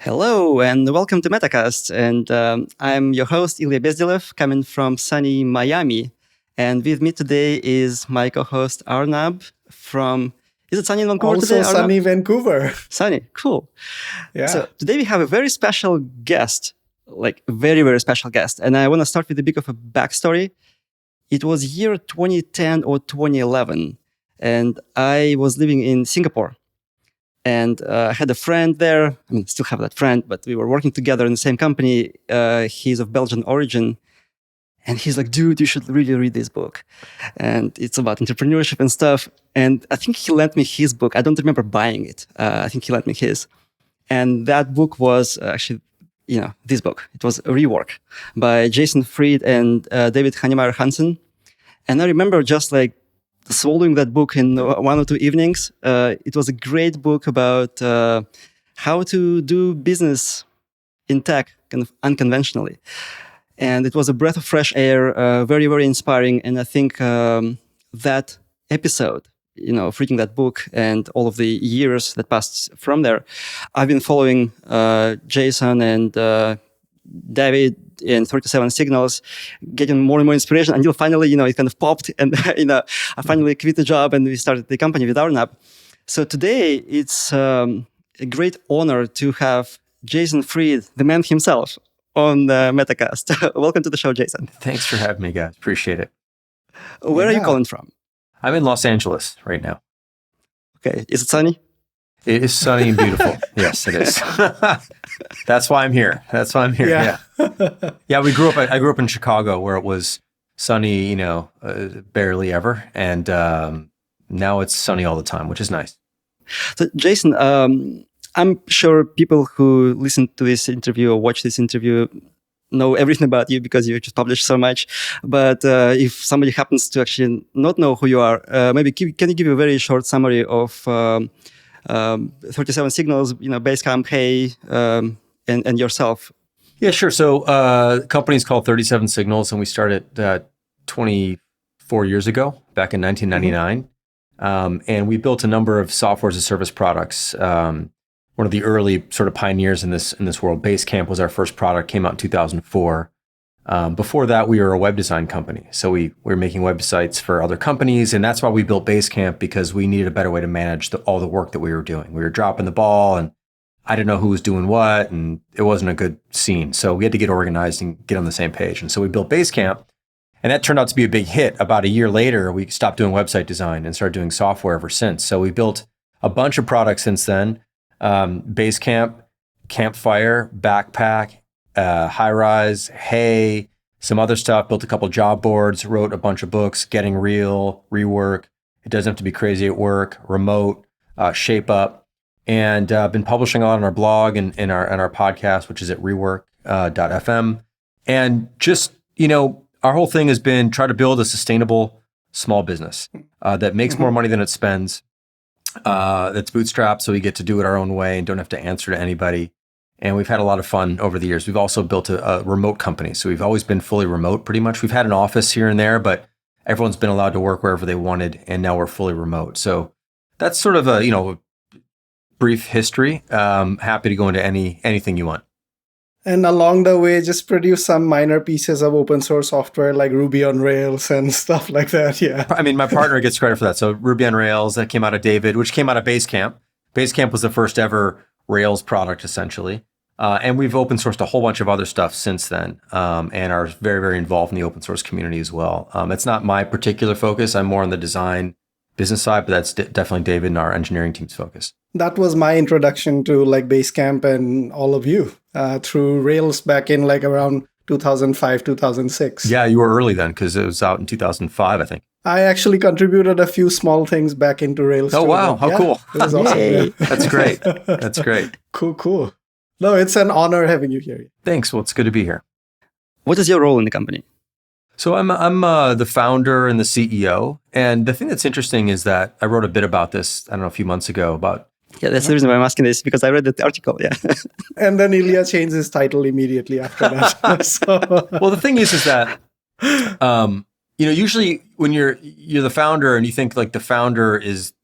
Hello and welcome to Metacast. And I'm your host, Ilya Bezdilev, coming from sunny Miami. And with me today is my co-host, Arnab from... Is it sunny in Vancouver also today, Arnab? Sunny Vancouver. Sunny, cool. Yeah. So today we have a very special guest, like very, very special guest. And I want to start with a bit of a backstory. It was year 2010 or 2011. And I was living in Singapore. And I had a friend there. I mean, still have that friend, but we were working together in the same company. He's of Belgian origin. And he's like, dude, you should really read this book. And it's about entrepreneurship and stuff. And I think he lent me his book. I don't remember buying it. I think he lent me his. And that book was actually, this book. It was Rework by Jason Fried and David Hannemeyer Hansen. And I remember just like swallowing that book in 1 or 2 evenings. It was a great book about how to do business in tech, kind of unconventionally. And it was a breath of fresh air, very, very inspiring. And I think that episode, of reading that book and all of the years that passed from there, I've been following Jason and David in 37signals, getting more and more inspiration until finally, it kind of popped and, I finally quit the job and we started the company with Arnab. So today it's a great honor to have Jason Fried, the man himself, on Metacast. Welcome to the show, Jason. Thanks for having me, guys. Appreciate it. Where are you calling from? I'm in Los Angeles right now. Okay. Is it sunny? It is sunny and beautiful. Yes, it is. That's why I'm here. Yeah. Yeah, I grew up in Chicago where it was sunny, barely ever. And now it's sunny all the time, which is nice. So, Jason, I'm sure people who listen to this interview or watch this interview know everything about you because you just published so much. But if somebody happens to actually not know who you are, maybe can you give a very short summary of 37signals, Basecamp, HEY, and yourself? Yeah, sure. So the company's called 37signals, and we started 24 years ago, back in 1999. And we built a number of software as a service products. One of the early sort of pioneers in this world. Basecamp was our first product, came out in 2004. Before that, we were a web design company. So we were making websites for other companies. And that's why we built Basecamp, because we needed a better way to manage all the work that we were doing. We were dropping the ball and I didn't know who was doing what, and it wasn't a good scene. So we had to get organized and get on the same page. And so we built Basecamp, and that turned out to be a big hit. About a year later, we stopped doing website design and started doing software ever since. So we built a bunch of products since then. Basecamp, Campfire, Backpack, High-Rise, HEY, some other stuff, built a couple job boards, wrote a bunch of books, Getting Real, Rework, It Doesn't Have to Be Crazy at Work, Remote, Shape Up, and been publishing on our blog and our podcast, which is at rework.fm. And just, our whole thing has been try to build a sustainable small business that makes more money than it spends, that's bootstrapped, so we get to do it our own way and don't have to answer to anybody. And we've had a lot of fun over the years. We've also built a remote company. So we've always been fully remote pretty much. We've had an office here and there, but everyone's been allowed to work wherever they wanted. And now we're fully remote. So that's sort of a, brief history. Happy to go into anything you want. And along the way, just produce some minor pieces of open source software like Ruby on Rails and stuff like that. Yeah. I mean, my partner gets credit for that. So Ruby on Rails, that came out of David, which came out of Basecamp. Basecamp was the first ever Rails product, essentially. And we've open sourced a whole bunch of other stuff since then, and are very, very involved in the open source community as well. It's not my particular focus. I'm more on the design business side, but that's definitely David and our engineering team's focus. That was my introduction to Basecamp and all of you through Rails back in around 2005, 2006. Yeah, you were early then because it was out in 2005, I think. I actually contributed a few small things back into Rails. Oh, wow. How cool. It was awesome. Yeah. That's great. That's great. Cool. No, it's an honor having you here. Thanks. Well, it's good to be here. What is your role in the company? So I'm the founder and the CEO. And the thing that's interesting is that I wrote a bit about this, a few months ago about... Yeah, that's the reason why I'm asking this, because I read the article, yeah. And then Ilya changed his title immediately after that. Well, the thing is that, usually when you're the founder and you think the founder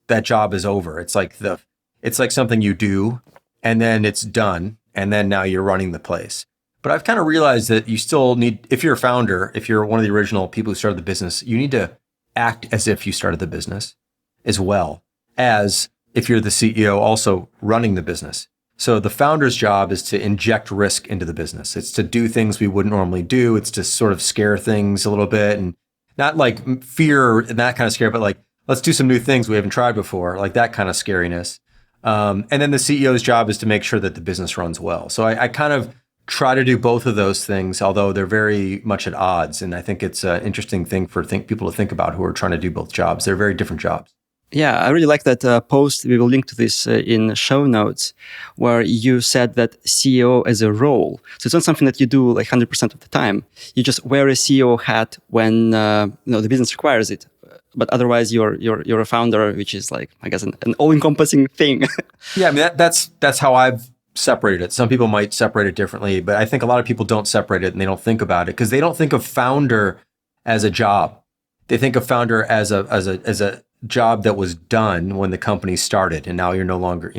that job is over. It's like something you do and then it's done and then now you're running the place. But I've kind of realized that you still need, if you're a founder, if you're one of the original people who started the business, you need to act as if you started the business as well as if you're the CEO also running the business. So the founder's job is to inject risk into the business. It's to do things we wouldn't normally do. It's to sort of scare things a little bit, and not like fear and that kind of scare, but like, let's do some new things we haven't tried before, like that kind of scariness. And then the CEO's job is to make sure that the business runs well. So I kind of try to do both of those things, although they're very much at odds. And I think it's an interesting thing for people to think about who are trying to do both jobs. They're very different jobs. Yeah, I really like that post. We will link to this in show notes, where you said that CEO as a role. So it's not something that you do like 100% of the time. You just wear a CEO hat when the business requires it. But otherwise, you're a founder, which is like, I guess, an all-encompassing thing. Yeah, I mean that's how I've separated it. Some people might separate it differently, but I think a lot of people don't separate it and they don't think about it because they don't think of founder as a job. They think of founder as a job that was done when the company started, and now you're no longer,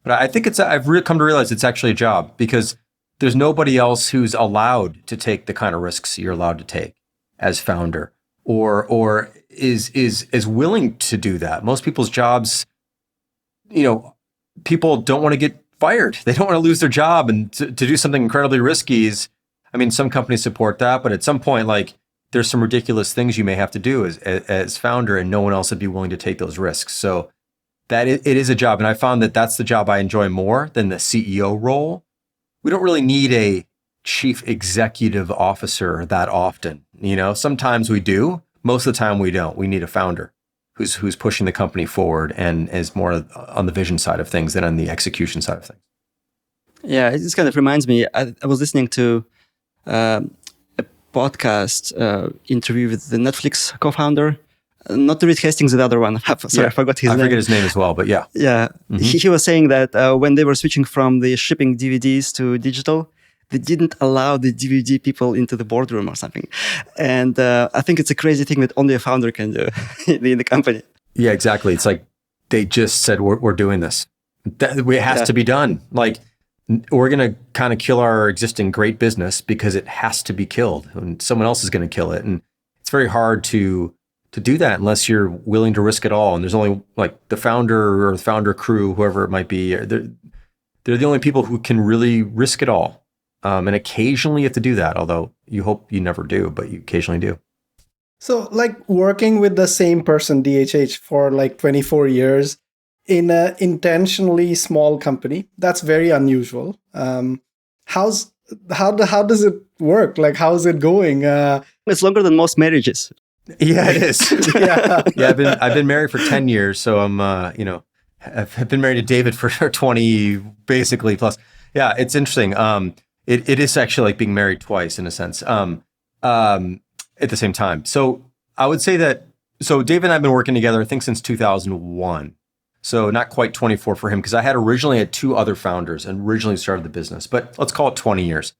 But I think I've come to realize it's actually a job because there's nobody else who's allowed to take the kind of risks you're allowed to take as founder, or is willing to do that. Most people's jobs, people don't want to get fired. They don't want to lose their job, and to do something incredibly risky is, some companies support that, but at some point, like, there's some ridiculous things you may have to do as founder, and no one else would be willing to take those risks. So that it is a job. And I found that that's the job I enjoy more than the CEO role. We don't really need a chief executive officer that often. Sometimes we do. Most of the time we don't. We need a founder who's pushing the company forward and is more on the vision side of things than on the execution side of things. Yeah, it just kind of reminds me, I was listening to podcast interview with the Netflix co-founder, not Reed Hastings, the other one. I forgot his name. I forget his name as well, but yeah. Yeah, mm-hmm. He was saying that when they were switching from the shipping DVDs to digital, they didn't allow the DVD people into the boardroom or something. And I think it's a crazy thing that only a founder can do in the company. Yeah, exactly. It's like they just said, we're doing this. It has to be done. Like, we're going to kind of kill our existing great business because it has to be killed and someone else is going to kill it. And it's very hard to do that unless you're willing to risk it all. And there's only like the founder or the founder crew, whoever it might be, they're the only people who can really risk it all. And occasionally you have to do that, although you hope you never do, but you occasionally do. So like working with the same person, DHH, for like 24 years, in an intentionally small company, that's very unusual. How does it work? Like, how's it going? It's longer than most marriages. Yeah, it is. Yeah. I've been married for 10 years, so I'm I've been married to David for 20 basically plus. Yeah, it's interesting. It is actually like being married twice in a sense. At the same time. So I would say that David and I have been working together, I think, since 2001. So not quite 24 for him, because I had originally had two other founders and originally started the business, but let's call it 20 years.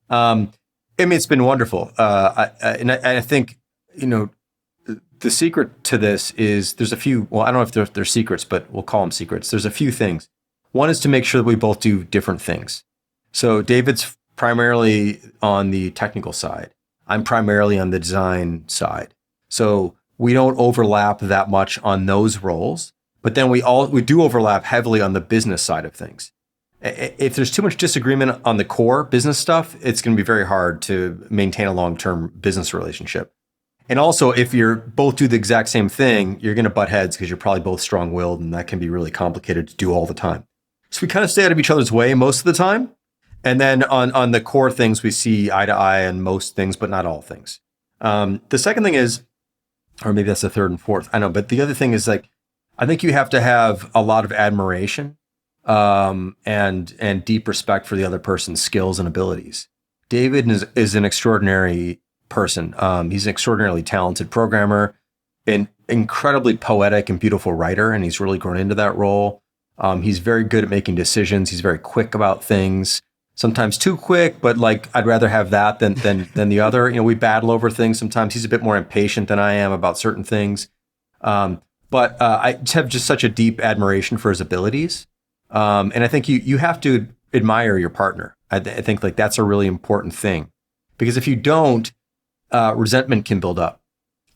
It's been wonderful. I think, the secret to this is there's a few, well, I don't know if they're secrets, but we'll call them secrets. There's a few things. One is to make sure that we both do different things. So David's primarily on the technical side. I'm primarily on the design side. So we don't overlap that much on those roles. But then we do overlap heavily on the business side of things. If there's too much disagreement on the core business stuff, it's going to be very hard to maintain a long-term business relationship. And also, if you're both do the exact same thing, you're going to butt heads because you're probably both strong-willed, and that can be really complicated to do all the time. So we kind of stay out of each other's way most of the time. And then on the core things, we see eye to eye on most things, but not all things. The second thing is, or maybe that's the third and fourth, I know, but the other thing is like, I think you have to have a lot of admiration and deep respect for the other person's skills and abilities. David is an extraordinary person. He's an extraordinarily talented programmer, an incredibly poetic and beautiful writer, and he's really grown into that role. He's very good at making decisions. He's very quick about things, sometimes too quick, but like I'd rather have that than the other. We battle over things. Sometimes he's a bit more impatient than I am about certain things. But I have just such a deep admiration for his abilities. And I think you have to admire your partner. I think like that's a really important thing, because if you don't, resentment can build up,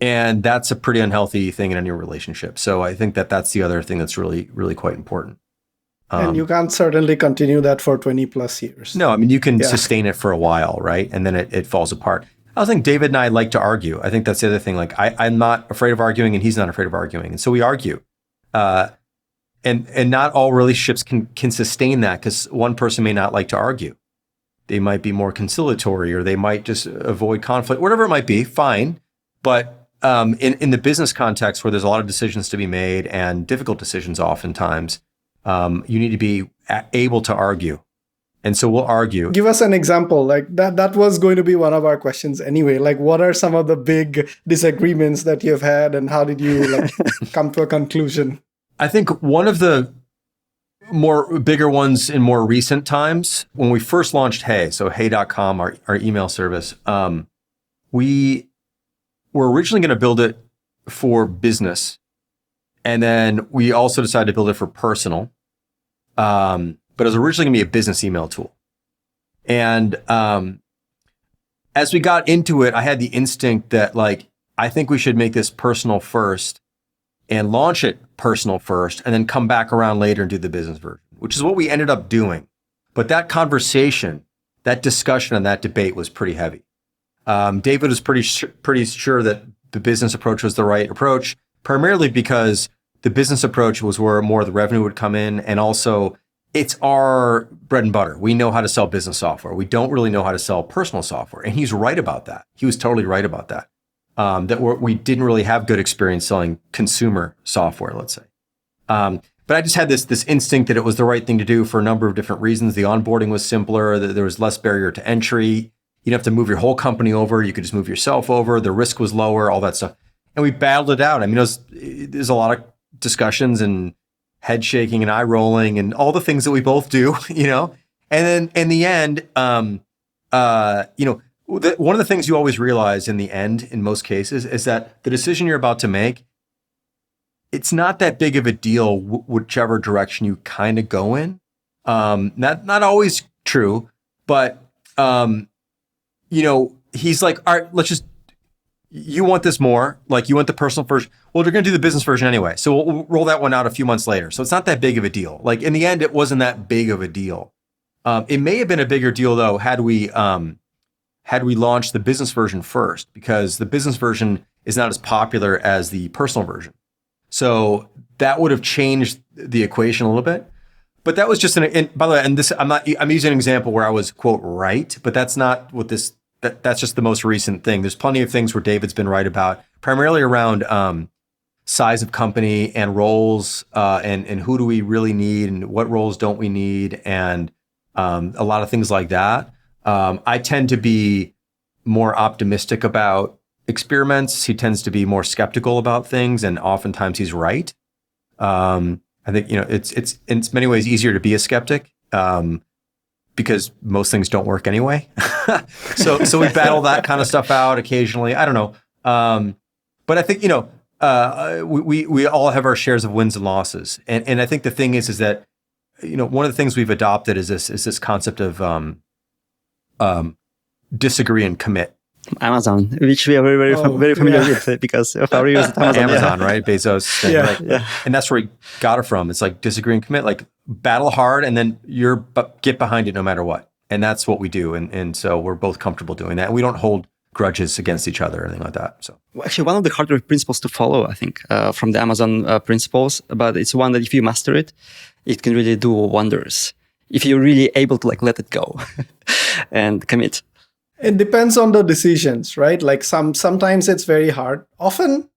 and that's a pretty unhealthy thing in any relationship. So I think that that's the other thing that's really, really quite important. And you can't certainly continue that for 20 plus years. No, I mean, you can sustain it for a while, right? And then it falls apart. I think David and I like to argue. I think that's the other thing. Like I'm not afraid of arguing, and he's not afraid of arguing. And so we argue. And not all relationships can sustain that, because one person may not like to argue. They might be more conciliatory, or they might just avoid conflict, whatever it might be, fine. But in the business context, where there's a lot of decisions to be made and difficult decisions oftentimes, you need to be able to argue. And so we'll argue. Give us an example. Like that was going to be one of our questions anyway. Like, what are some of the big disagreements that you've had, and how did you like come to a conclusion? I think one of the bigger ones in more recent times, when we first launched HEY, so hey.com, our email service, we were originally going to build it for business. And then we also decided to build it for personal. But it was originally going to be a business email tool. And as we got into it, I had the instinct that like, I think we should make this personal first and launch it personal first, and then come back around later and do the business version, which is what we ended up doing. But that conversation, that discussion and that debate was pretty heavy. David was pretty sure that the business approach was the right approach, primarily because the business approach was where more of the revenue would come in. And also, it's our bread and butter. We know how to sell business software. We don't really know how to sell personal software. And he's right about that. He was totally right about that. We didn't really have good experience selling consumer software, let's say. But I just had this instinct that it was the right thing to do for a number of different reasons. The onboarding was simpler. There was less barrier to entry. You didn't have to move your whole company over. You could just move yourself over. The risk was lower, all that stuff. And we battled it out. I mean, there's a lot of discussions and head shaking and eye rolling and all the things that we both do, you know? And then in the end, one of the things you always realize in the end, in most cases, is that the decision you're about to make, it's not that big of a deal, whichever direction you kind of go in. Not always true, but he's like, all right, you want this more, like you want the personal version. Well, they're going to do the business version anyway, so we'll roll that one out a few months later. So it's not that big of a deal. Like in the end, it wasn't that big of a deal. It may have been a bigger deal though had we launched the business version first, because the business version is not as popular as the personal version. So that would have changed the equation a little bit. But that was just by the way, and this, I'm using an example where I was quote right, but that's not what that's just the most recent thing. There's plenty of things where David's been right about, primarily around size of company and roles, and who do we really need and what roles don't we need, and a lot of things like that. I tend to be more optimistic about experiments. He tends to be more skeptical about things, and oftentimes he's right. I think it's in many ways easier to be a skeptic because most things don't work anyway. So we battle that kind of stuff out occasionally. I don't know, but I think we all have our shares of wins and losses, and I think the thing is that one of the things we've adopted is this concept of disagree and commit. Amazon, which we are very familiar with because of our use at Amazon, right? Bezos. And that's where we got it from. It's like disagree and commit, like battle hard and then get behind it no matter what. And that's what we do. And so we're both comfortable doing that. And we don't hold grudges against each other or anything like that. So actually, one of the harder principles to follow, I think, from the Amazon principles, but it's one that if you master it, it can really do wonders. If you're really able to like let it go and commit. It depends on the decisions, right? Like sometimes it's very hard. Often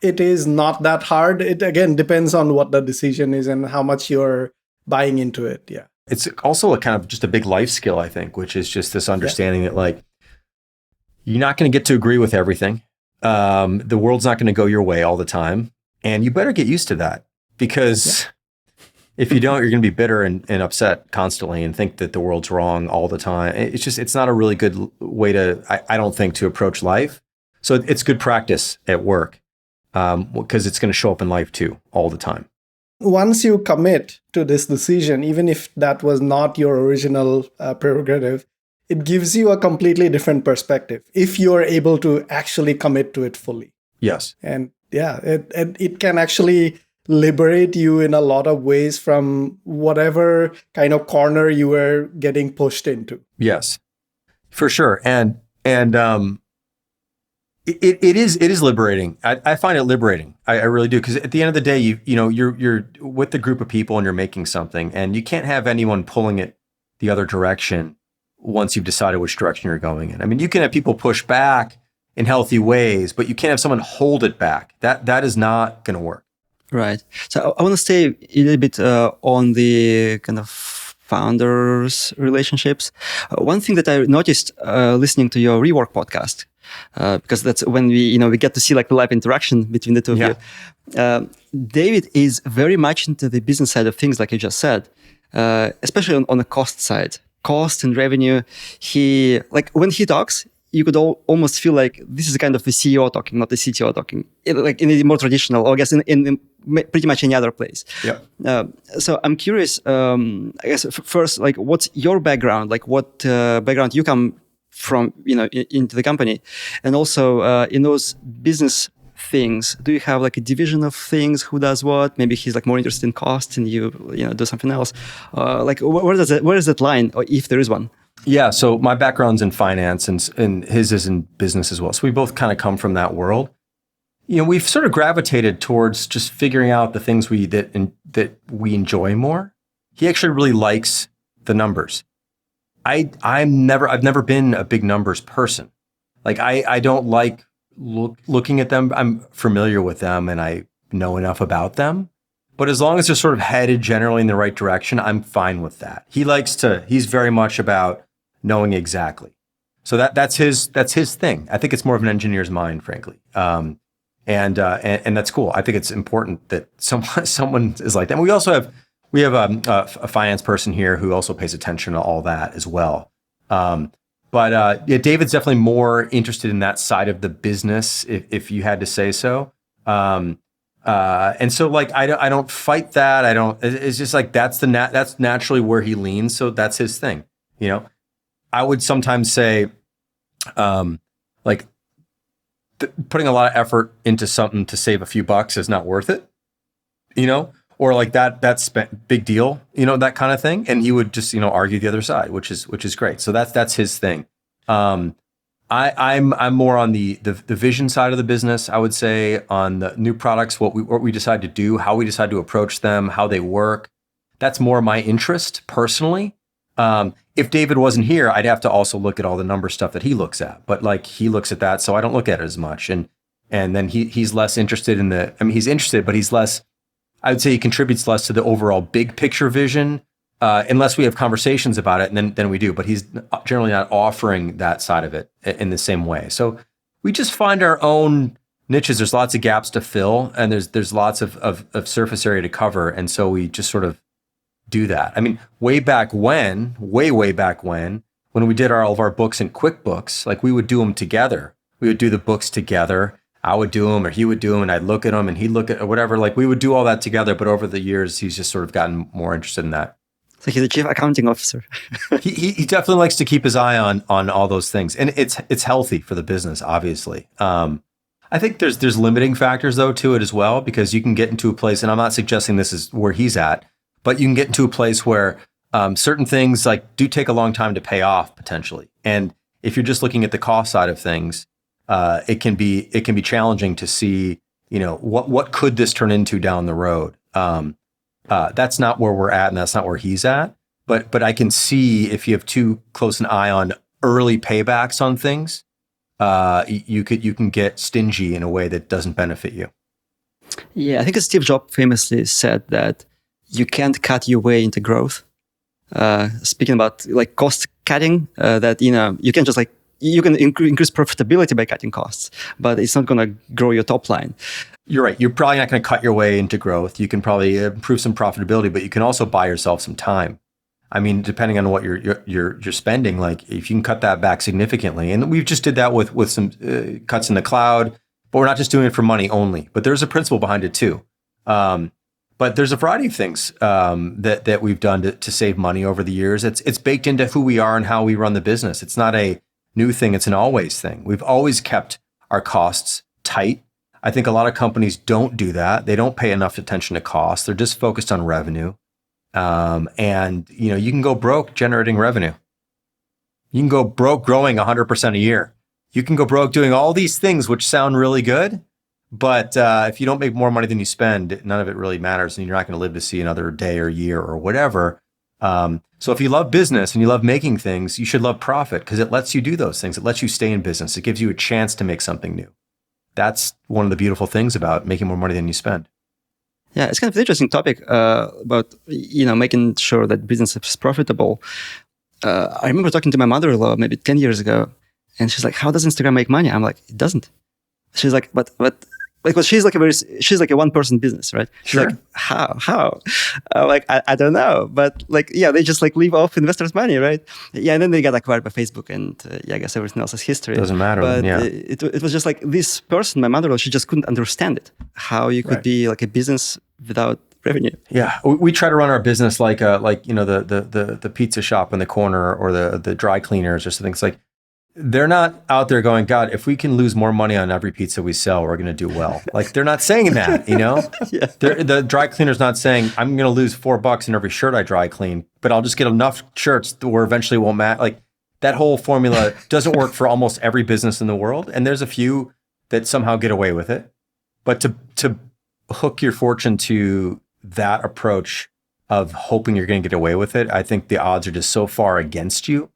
it is not that hard. It again depends on what the decision is and how much you're buying into it. Yeah. It's also a kind of just a big life skill, I think, which is just this understanding that like you're not going to get to agree with everything. The world's not going to go your way all the time. And you better get used to that, because if you don't, you're going to be bitter and upset constantly and think that the world's wrong all the time. It's not a really good way I don't think, to approach life. So it's good practice at work, because it's going to show up in life too all the time. once you commit to this decision, even if that was not your original prerogative, it gives you a completely different perspective if you're able to actually commit to it fully. Yes. And yeah, it can actually liberate you in a lot of ways from whatever kind of corner you were getting pushed into. Yes, for sure. And it is liberating. I find it liberating. I really do. Because at the end of the day, you're with the group of people and you're making something, and you can't have anyone pulling it the other direction once you've decided which direction you're going in. I mean, you can have people push back in healthy ways, but you can't have someone hold it back. That is not going to work. Right. So I want to stay a little bit on the kind of founders' relationships. One thing that I noticed listening to your Rework podcast, because that's when we get to see like the live interaction between the two of you. David is very much into the business side of things, like you just said, especially on the cost side. Cost and revenue, when he talks, you could almost feel like this is kind of the CEO talking, not the CTO talking, like in a more traditional, or I guess in pretty much any other place. Yeah. So I'm curious, I guess first, like, what's your background? Like, what background you come from, into the company, and also in those business things, do you have like a division of things? Who does what? Maybe he's like more interested in cost, and you do something else. Like, where is that line, or if there is one? Yeah. So my background's in finance, and his is in business as well. So we both kind of come from that world. We've sort of gravitated towards just figuring out the things that we enjoy more. He actually really likes the numbers. I've never been a big numbers person. Like I don't like looking at them. I'm familiar with them and I know enough about them. But as long as they're sort of headed generally in the right direction, I'm fine with that. He's very much about knowing exactly. So that's his thing. I think it's more of an engineer's mind, frankly. And that's cool. I think it's important that someone is like that. And we have a finance person here who also pays attention to all that as well. But David's definitely more interested in that side of the business, if you had to say so. And so like I don't fight that. It's just like that's naturally where he leans. So that's his thing. I would sometimes say, putting a lot of effort into something to save a few bucks is not worth it. Or like that's big deal, that kind of thing. And he would just, argue the other side, which is great. So that's his thing. I'm more on the vision side of the business. I would say on the new products, what we decide to do, how we decide to approach them, how they work. That's more my interest personally. If David wasn't here, I'd have to also look at all the number stuff that he looks at. But like he looks at that, so I don't look at it as much. And then he's less interested in he's interested, but he's less. I would say he contributes less to the overall big picture vision, unless we have conversations about it, and then we do. But he's generally not offering that side of it in the same way. So we just find our own niches. There's lots of gaps to fill, and there's lots of surface area to cover, and so we just sort of do that. I mean, way back when we did all of our books in QuickBooks, like we would do them together. We would do the books together. I would do them or he would do them and I'd look at them and he'd look at or whatever. Like we would do all that together. But over the years, he's just sort of gotten more interested in that. So he's a chief accounting officer. he definitely likes to keep his eye on all those things. And it's healthy for the business, obviously. I think there's limiting factors though to it as well, because you can get into a place, and I'm not suggesting this is where he's at, but you can get into a place where certain things like do take a long time to pay off potentially. And if you're just looking at the cost side of things, it can be challenging to see, what could this turn into down the road. That's not where we're at, and that's not where he's at. But I can see if you have too close an eye on early paybacks on things, you can get stingy in a way that doesn't benefit you. Yeah, I think Steve Jobs famously said that you can't cut your way into growth. Speaking about like cost cutting, that you can just you can increase profitability by cutting costs, but it's not going to grow your top line. You're right. You're probably not going to cut your way into growth. You can probably improve some profitability, but you can also buy yourself some time. I mean, depending on what you're spending, like if you can cut that back significantly, and we just did that with some cuts in the cloud, but we're not just doing it for money only. But there's a principle behind it too. But there's a variety of things that we've done to save money over the years. It's baked into who we are and how we run the business. It's not a new thing. It's an always thing. We've always kept our costs tight. I think a lot of companies don't do that. They don't pay enough attention to costs. They're just focused on revenue. And you can go broke generating revenue. You can go broke growing 100% a year. You can go broke doing all these things which sound really good. But if you don't make more money than you spend, none of it really matters, and you're not going to live to see another day or year or whatever. So if you love business and you love making things, you should love profit because it lets you do those things. It lets you stay in business. It gives you a chance to make something new. That's one of the beautiful things about making more money than you spend. Yeah, it's kind of an interesting topic about making sure that business is profitable. I remember talking to my mother-in-law maybe 10 years ago, and she's like, "How does Instagram make money?" I'm like, "It doesn't." She's like, "But." Because she's like a one-person business, right? She's Sure. like, how? I don't know, but they just live off investors' money, right? Yeah, and then they got acquired by Facebook, and I guess everything else is history. Doesn't matter. But Yeah. it was just like this person, my mother-in-law, she just couldn't understand it. How you could be like a business without revenue? Yeah, we try to run our business like the pizza shop in the corner or the dry cleaners or something. It's like, they're not out there going, God, if we can lose more money on every pizza we sell, we're going to do well. Like, they're not saying that, Yeah. The dry cleaner's not saying, I'm going to lose $4 in every shirt I dry clean, but I'll just get enough shirts where eventually it won't matter. Like, that whole formula doesn't work for almost every business in the world. And there's a few that somehow get away with it. But to hook your fortune to that approach of hoping you're going to get away with it, I think the odds are just so far against you.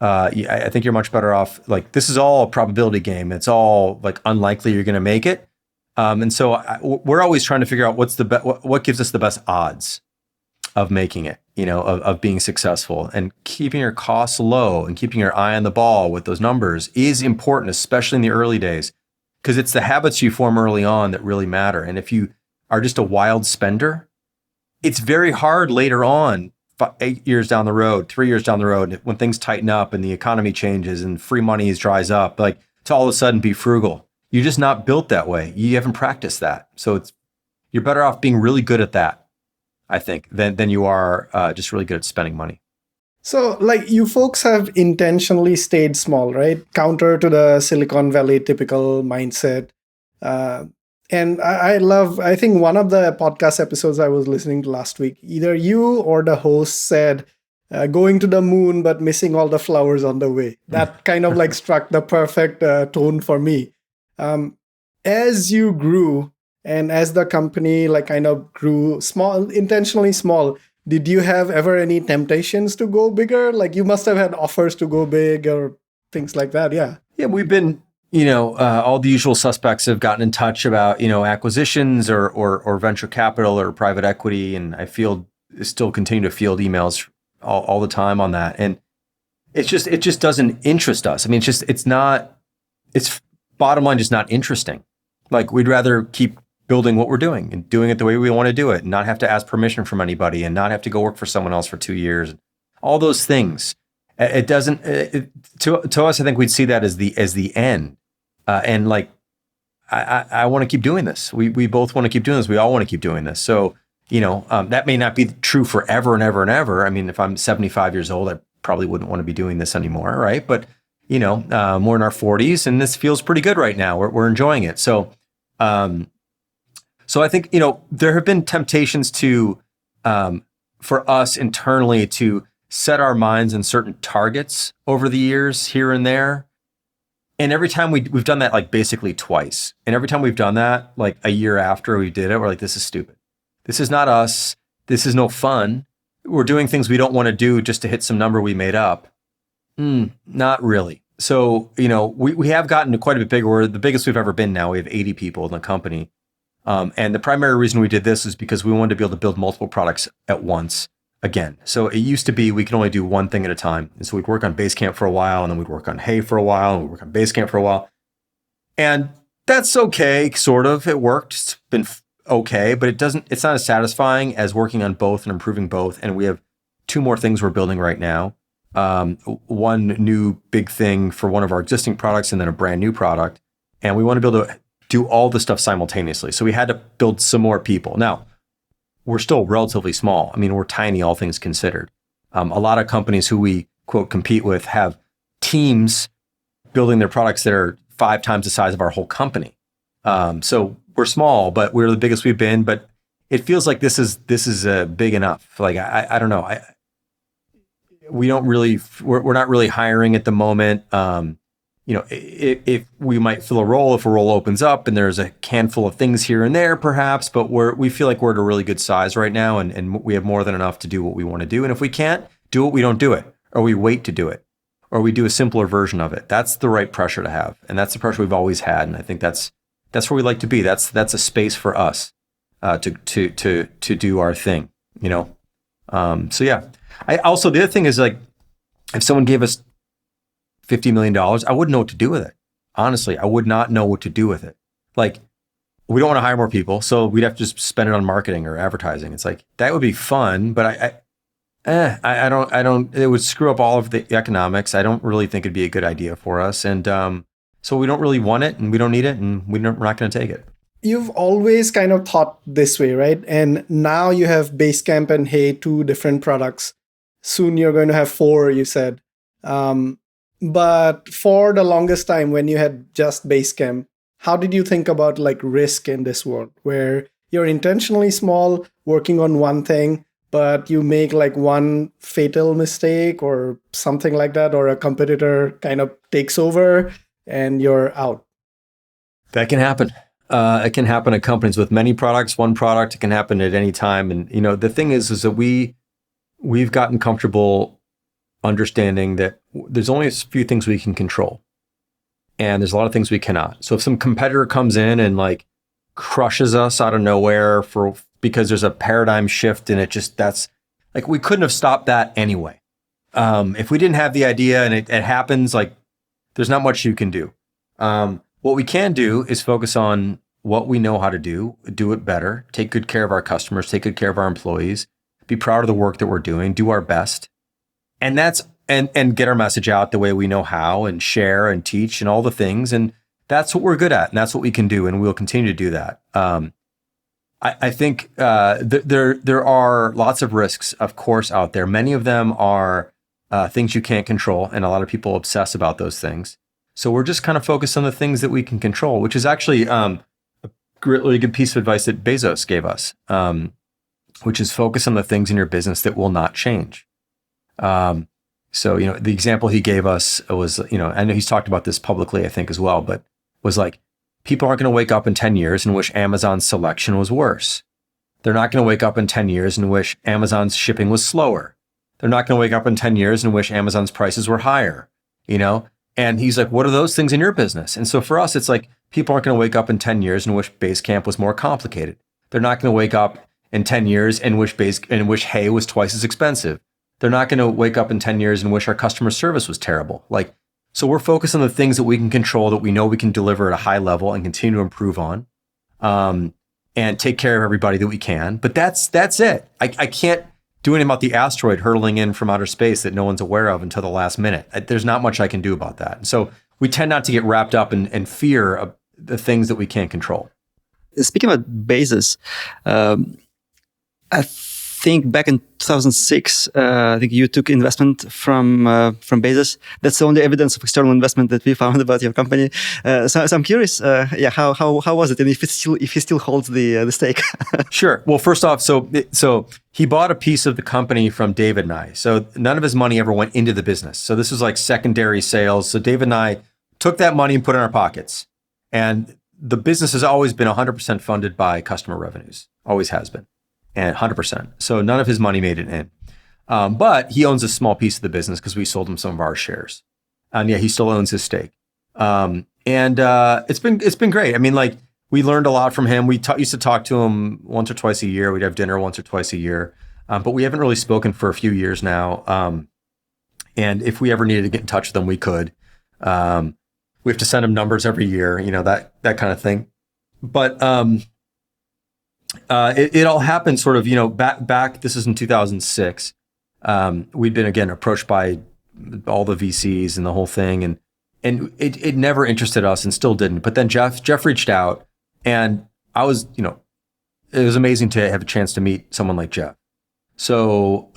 I think you're much better off. Like, this is all a probability game. It's all like unlikely you're going to make it. And so we're always trying to figure out what gives us the best odds of making it, of being successful, and keeping your costs low and keeping your eye on the ball with those numbers is important, especially in the early days, because it's the habits you form early on that really matter. And if you are just a wild spender, it's very hard later on, 8 years down the road, 3 years down the road, when things tighten up and the economy changes and free money dries up, like, to all of a sudden be frugal. You're just not built that way. You haven't practiced that. So you're better off being really good at that, I think, than you are just really good at spending money. So, you folks have intentionally stayed small, right? Counter to the Silicon Valley typical mindset. And I think one of the podcast episodes I was listening to last week, either you or the host said, going to the moon, but missing all the flowers on the way. That kind of struck the perfect tone for me. As you grew and as the company kind of grew small, intentionally small, did you have ever any temptations to go bigger? You must have had offers to go big or things like that. Yeah. Yeah, we've been, all the usual suspects have gotten in touch about, acquisitions or venture capital or private equity. And I still continue to field emails all the time on that. And it just doesn't interest us. I mean, it's bottom line, just not interesting. We'd rather keep building what we're doing and doing it the way we want to do it, and not have to ask permission from anybody, and not have to go work for someone else for 2 years. All those things. It doesn't. To us, I think we'd see that as the end. And I want to keep doing this. We both want to keep doing this. We all want to keep doing this. So that may not be true forever and ever and ever. I mean, if I'm 75 years old, I probably wouldn't want to be doing this anymore, right? But we're in our 40s, and this feels pretty good right now. We're enjoying it. So I think there have been temptations for us internally to set our minds on certain targets over the years here and there. And every time we've done that basically twice. And every time we've done that, a year after we did it, we're like, this is stupid. This is not us. This is no fun. We're doing things we don't want to do just to hit some number we made up. Not really. So, we have gotten to quite a bit bigger. We're the biggest we've ever been now. We have 80 people in the company. And the primary reason we did this is because we wanted to be able to build multiple products at once. Again, so it used to be we could only do one thing at a time. And so we'd work on Basecamp for a while, and then we'd work on HEY for a while, and we'd work on Basecamp for a while. And that's okay, sort of. It worked. It's been okay, but it's not as satisfying as working on both and improving both. And we have 2 more things we're building right now. One new big thing for one of our existing products, and then a brand new product. And we want to be able to do all the stuff simultaneously. So we had to build some more people. Now, we're still relatively small. I mean, we're tiny, all things considered. A lot of companies who we quote compete with have teams building their products that are 5 times the size of our whole company. So we're small, but we're the biggest we've been. But it feels like this is big enough. Like I don't know. We're not really hiring at the moment. If we might fill a role if a role opens up and there's a handful of things here and there, perhaps. But we feel like we're at a really good size right now, and we have more than enough to do what we want to do. And if we can't do it, we don't do it, or we wait to do it, or we do a simpler version of it. That's the right pressure to have, and that's the pressure we've always had. And I think that's where we like to be. That's a space for us to do our thing. So yeah. I also, the other thing is, like, if someone gave us $50 million, I wouldn't know what to do with it. Honestly, I would not know what to do with it. Like, we don't want to hire more people, so we'd have to just spend it on marketing or advertising. It's like, that would be fun, but I don't, it would screw up all of the economics. I don't really think it'd be a good idea for us. And so we don't really want it, and we don't need it, and we're not going to take it. You've always kind of thought this way, right? And now you have Basecamp and HEY, 2 different products. Soon you're going to have 4, you said. But for the longest time, when you had just Basecamp, how did you think about like risk in this world where you're intentionally small, working on one thing, but you make like one fatal mistake or something like that, or a competitor kind of takes over and you're out? That can happen. It can happen at companies with many products, one product. It can happen at any time. And the thing is that we've gotten comfortable understanding that there's only a few things we can control, and there's a lot of things we cannot. So if some competitor comes in and like crushes us out of nowhere because there's a paradigm shift, and that's like, we couldn't have stopped that anyway. If we didn't have the idea and it happens, like, there's not much you can do. What we can do is focus on what we know how to do it better, take good care of our customers, take good care of our employees, be proud of the work that we're doing, do our best. And and get our message out the way we know how, and share and teach and all the things. And that's what we're good at. And that's what we can do. And we'll continue to do that. I think there are lots of risks, of course, out there. Many of them are things you can't control. And a lot of people obsess about those things. So we're just kind of focused on the things that we can control, which is actually a really good piece of advice that Bezos gave us, which is focus on the things in your business that will not change. So, the example he gave us was, I know he's talked about this publicly, I think, as well, but was like, people aren't going to wake up in 10 years and wish Amazon's selection was worse. They're not going to wake up in 10 years and wish Amazon's shipping was slower. They're not going to wake up in 10 years and wish Amazon's prices were higher, And he's like, what are those things in your business? And so for us, it's like, people aren't going to wake up in 10 years and wish Basecamp was more complicated. They're not going to wake up in 10 years and wish HEY was twice as expensive. They're not going to wake up in 10 years and wish our customer service was terrible. Like, so we're focused on the things that we can control, that we know we can deliver at a high level and continue to improve on, and take care of everybody that we can. But that's it. I can't do anything about the asteroid hurtling in from outer space that no one's aware of until the last minute. There's not much I can do about that. And so we tend not to get wrapped up in fear of the things that we can't control. Speaking about Bezos, I think back in 2006, I think you took investment from Bezos. That's the only evidence of external investment that we found about your company. So I'm curious, how was it, and if he still holds the stake? Sure. Well, first off, so he bought a piece of the company from David and I. So none of his money ever went into the business. So this was like secondary sales. So David and I took that money and put it in our pockets. And the business has always been 100% funded by customer revenues. Always has been. And 100%. So none of his money made it in. But he owns a small piece of the business because we sold him some of our shares. And yeah, he still owns his stake. It's been great. I mean, like, we learned a lot from him. We used to talk to him once or twice a year. We'd have dinner once or twice a year. But we haven't really spoken for a few years now. And if we ever needed to get in touch with him, we could. We have to send him numbers every year, that kind of thing. But it all happened sort of, back, this is in 2006. We'd been, again, approached by all the VCs and the whole thing. And it never interested us and still didn't. But then Jeff reached out, and I was, it was amazing to have a chance to meet someone like Jeff. So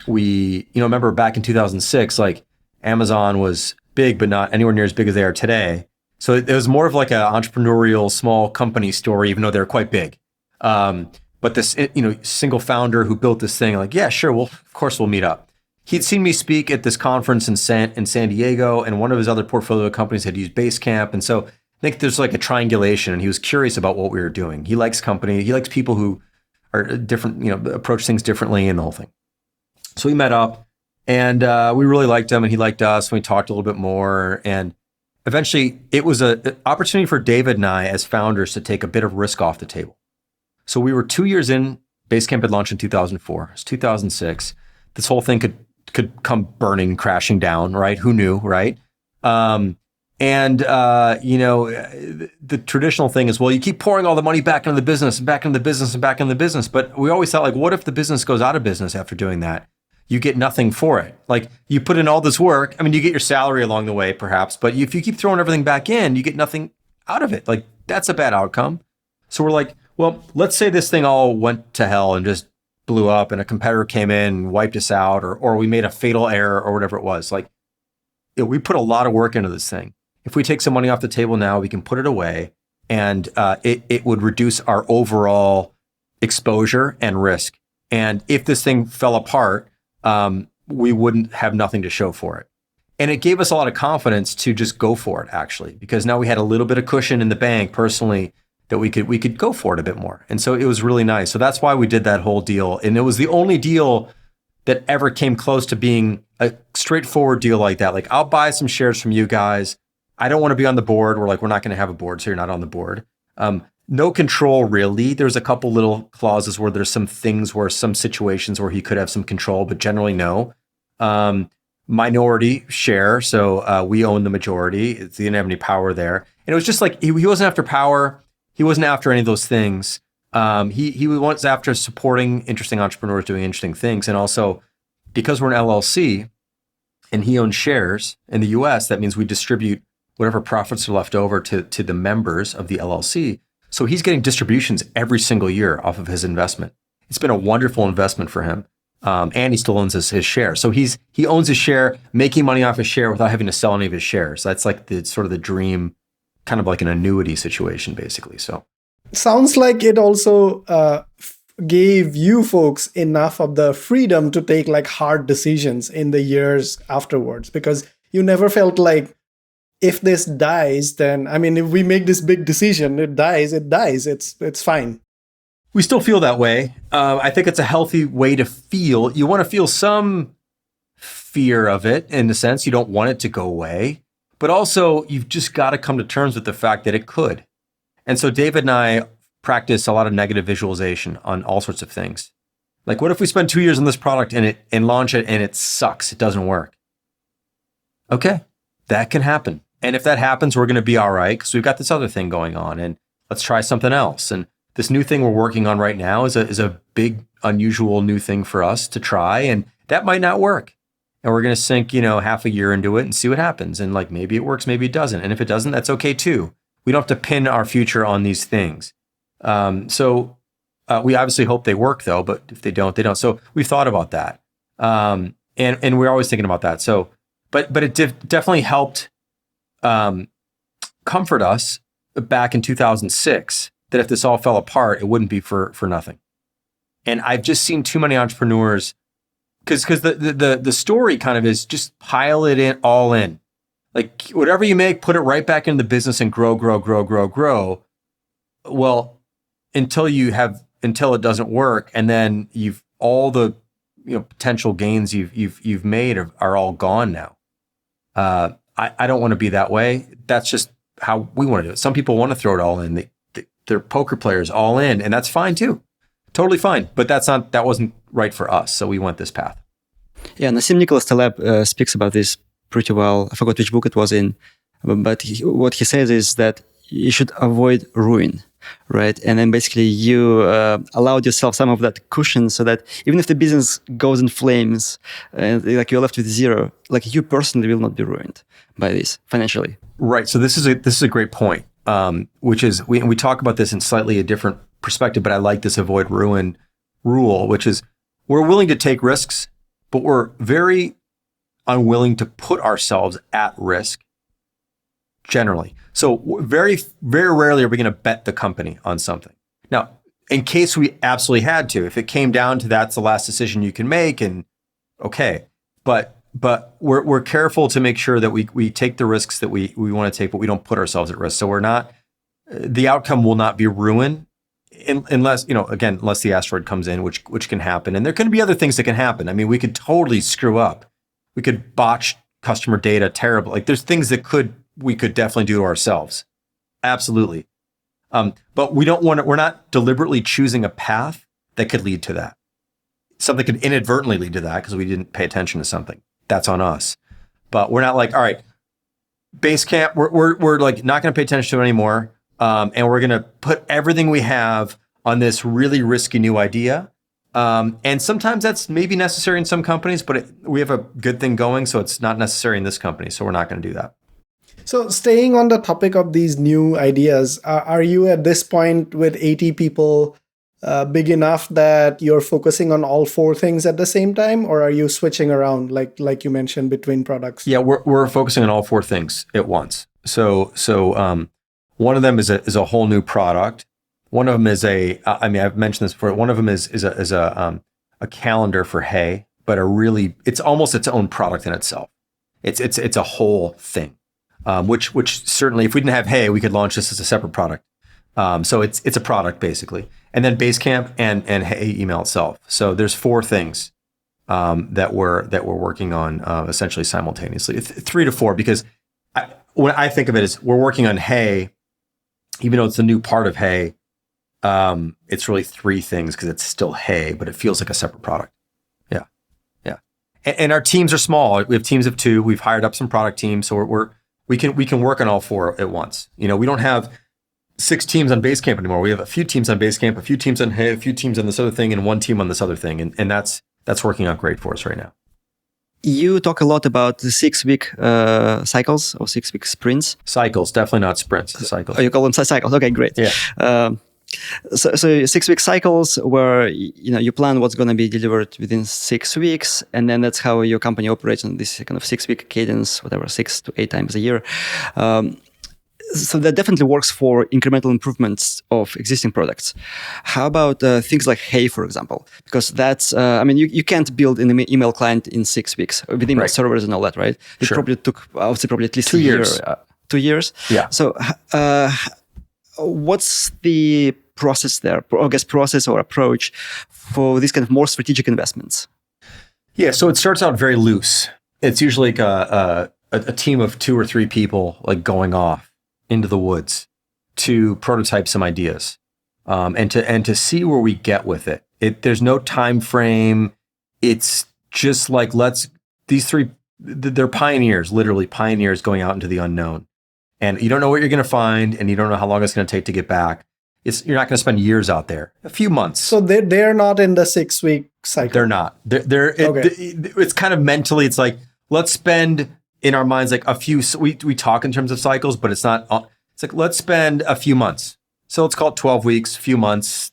we, remember back in 2006, like Amazon was big, but not anywhere near as big as they are today. So it was more of like an entrepreneurial small company story, even though they're quite big. But this, single founder who built this thing, like, yeah, sure, of course we'll meet up. He'd seen me speak at this conference in San Diego, and one of his other portfolio companies had used Basecamp. And so I think there's like a triangulation, and he was curious about what we were doing. He likes company. He likes people who are different, approach things differently and the whole thing. So we met up, and we really liked him, and he liked us. And we talked a little bit more, and eventually it was an opportunity for David and I as founders to take a bit of risk off the table. So we were 2 years in. Basecamp had launched in 2004. It's 2006. This whole thing could come burning, crashing down, right? Who knew, right? The traditional thing is, well, you keep pouring all the money back into the business and back into the business and back into the business. But we always thought, like, what if the business goes out of business after doing that? You get nothing for it. Like, you put in all this work. I mean, you get your salary along the way, perhaps, but if you keep throwing everything back in, you get nothing out of it. Like, that's a bad outcome. So we're like, well, let's say this thing all went to hell and just blew up, and a competitor came in and wiped us out, or we made a fatal error or whatever it was. Like, we put a lot of work into this thing. If we take some money off the table now, we can put it away, and it would reduce our overall exposure and risk. And if this thing fell apart, we wouldn't have nothing to show for it. And it gave us a lot of confidence to just go for it, actually, because now we had a little bit of cushion in the bank personally that we could go for it a bit more. And so it was really nice. So that's why we did that whole deal. And it was the only deal that ever came close to being a straightforward deal like that. Like, I'll buy some shares from you guys. I don't want to be on the board. We're not going to have a board, so you're not on the board. No control, really. There's a couple little clauses where there's some things where some situations where he could have some control, but generally no. Minority share. So we own the majority. He didn't have any power there. And it was just like, he wasn't after power. He wasn't after any of those things. He was after supporting interesting entrepreneurs doing interesting things. And also, because we're an LLC and he owns shares in the US, that means we distribute whatever profits are left over to the members of the LLC. So he's getting distributions every single year off of his investment. It's been a wonderful investment for him. And he still owns his share. So he owns his share, making money off his share without having to sell any of his shares. That's like the sort of the dream, kind of like an annuity situation, basically. So sounds like it also gave you folks enough of the freedom to take like hard decisions in the years afterwards, because you never felt like, if this dies, then, I mean, if we make this big decision, it dies, it's fine. We still feel that way. I think it's a healthy way to feel. You want to feel some fear of it, in the sense you don't want it to go away. But also, you've just got to come to terms with the fact that it could. And so David and I practice a lot of negative visualization on all sorts of things. Like, what if we spend 2 years on this product and launch it and it sucks, it doesn't work? Okay, that can happen. And if that happens, we're going to be all right, because we've got this other thing going on, and let's try something else. And this new thing we're working on right now is a big, unusual new thing for us to try, and that might not work. And we're going to sink, half a year into it and see what happens. And like, maybe it works, maybe it doesn't. And if it doesn't, that's okay too. We don't have to pin our future on these things. So we obviously hope they work though, but if they don't, they don't. So we've thought about that. And we're always thinking about that. So, but it definitely helped comfort us back in 2006 that if this all fell apart, it wouldn't be for nothing. And I've just seen too many entrepreneurs, because the story kind of is just pile it in, all in. Like, whatever you make, put it right back into the business and grow. Well, until it doesn't work, and then you've all the potential gains you've made are all gone now. I don't want to be that way. That's just how we want to do it. Some people want to throw it all in. They're poker players all in, and that's fine too. Totally fine. But that wasn't right for us. So we went this path. Yeah, Nassim Nicholas Taleb speaks about this pretty well. I forgot which book it was in, but what he says is that you should avoid ruin, right? And then basically you allowed yourself some of that cushion, so that even if the business goes in flames, like you're left with zero, like you personally will not be ruined by this financially. Right. So this is a great point, which is we talk about this in slightly a different perspective, but I like this avoid ruin rule, which is we're willing to take risks, but we're very unwilling to put ourselves at risk generally. So very, very rarely are we going to bet the company on something. Now, in case we absolutely had to, if it came down to that's the last decision you can make, and okay, but we're careful to make sure that we take the risks that we want to take, but we don't put ourselves at risk. So we're not, the outcome will not be ruin unless, again, unless the asteroid comes in, which can happen. And there can be other things that can happen. I mean, we could totally screw up. We could botch customer data terribly. Like there's things that we could definitely do to ourselves. Absolutely. But we're not deliberately choosing a path that could lead to that. Something could inadvertently lead to that because we didn't pay attention to something. That's on us. But we're not like, all right, Basecamp, we're like not going to pay attention to it anymore. And we're going to put everything we have on this really risky new idea. And sometimes that's maybe necessary in some companies, but we have a good thing going. So it's not necessary in this company. So we're not going to do that. So staying on the topic of these new ideas, are you at this point with 80 people big enough that you're focusing on all four things at the same time, or are you switching around, like you mentioned, between products? Yeah, we're focusing on all four things at once. So one of them is a whole new product. One of them is I've mentioned this before. One of them is a calendar for HEY, but it's almost its own product in itself. It's a whole thing. Which certainly, if we didn't have HEY, we could launch this as a separate product. So it's a product basically, and then Basecamp and HEY email itself. So there's four things that we're working on essentially simultaneously, 3 to 4, because when I think of it as we're working on HEY, even though it's a new part of HEY, it's really 3 things because it's still HEY, but it feels like a separate product. Yeah. And our teams are small. We have teams of 2. We've hired up some product teams, so we can work on all 4 at once. We don't have 6 teams on Basecamp anymore. We have a few teams on Basecamp, a few teams on HEY, a few teams on this other thing, and 1 team on this other thing. And that's working out great for us right now. You talk a lot about the 6-week cycles or 6-week sprints. Cycles, definitely not sprints. Cycles. Oh, you call them cycles. Okay, great. Yeah. So 6-week cycles where you plan what's going to be delivered within 6 weeks, and then that's how your company operates on this kind of 6-week cadence, whatever, 6 to 8 times a year. So that definitely works for incremental improvements of existing products. How about things like HEY, for example? Because that's, you can't build an email client in 6 weeks with email servers and all that, right? It probably took, I would say, probably at least 2 years. 2 years. Yeah. So what's the process there, I guess process or approach for these kind of more strategic investments? Yeah, so it starts out very loose. It's usually like a team of 2 or 3 people like going off into the woods to prototype some ideas and to see where we get with it. There's no time frame. It's just like these 3, they're pioneers, literally pioneers going out into the unknown. And you don't know what you're going to find, and you don't know how long it's going to take to get back. You're not going to spend years out there. A few months. So they're not in the 6-week cycle. They're not. It's kind of mentally. It's like let's spend in our minds like a few. We talk in terms of cycles, but it's not. It's like let's spend a few months. So let's call it 12 weeks, few months,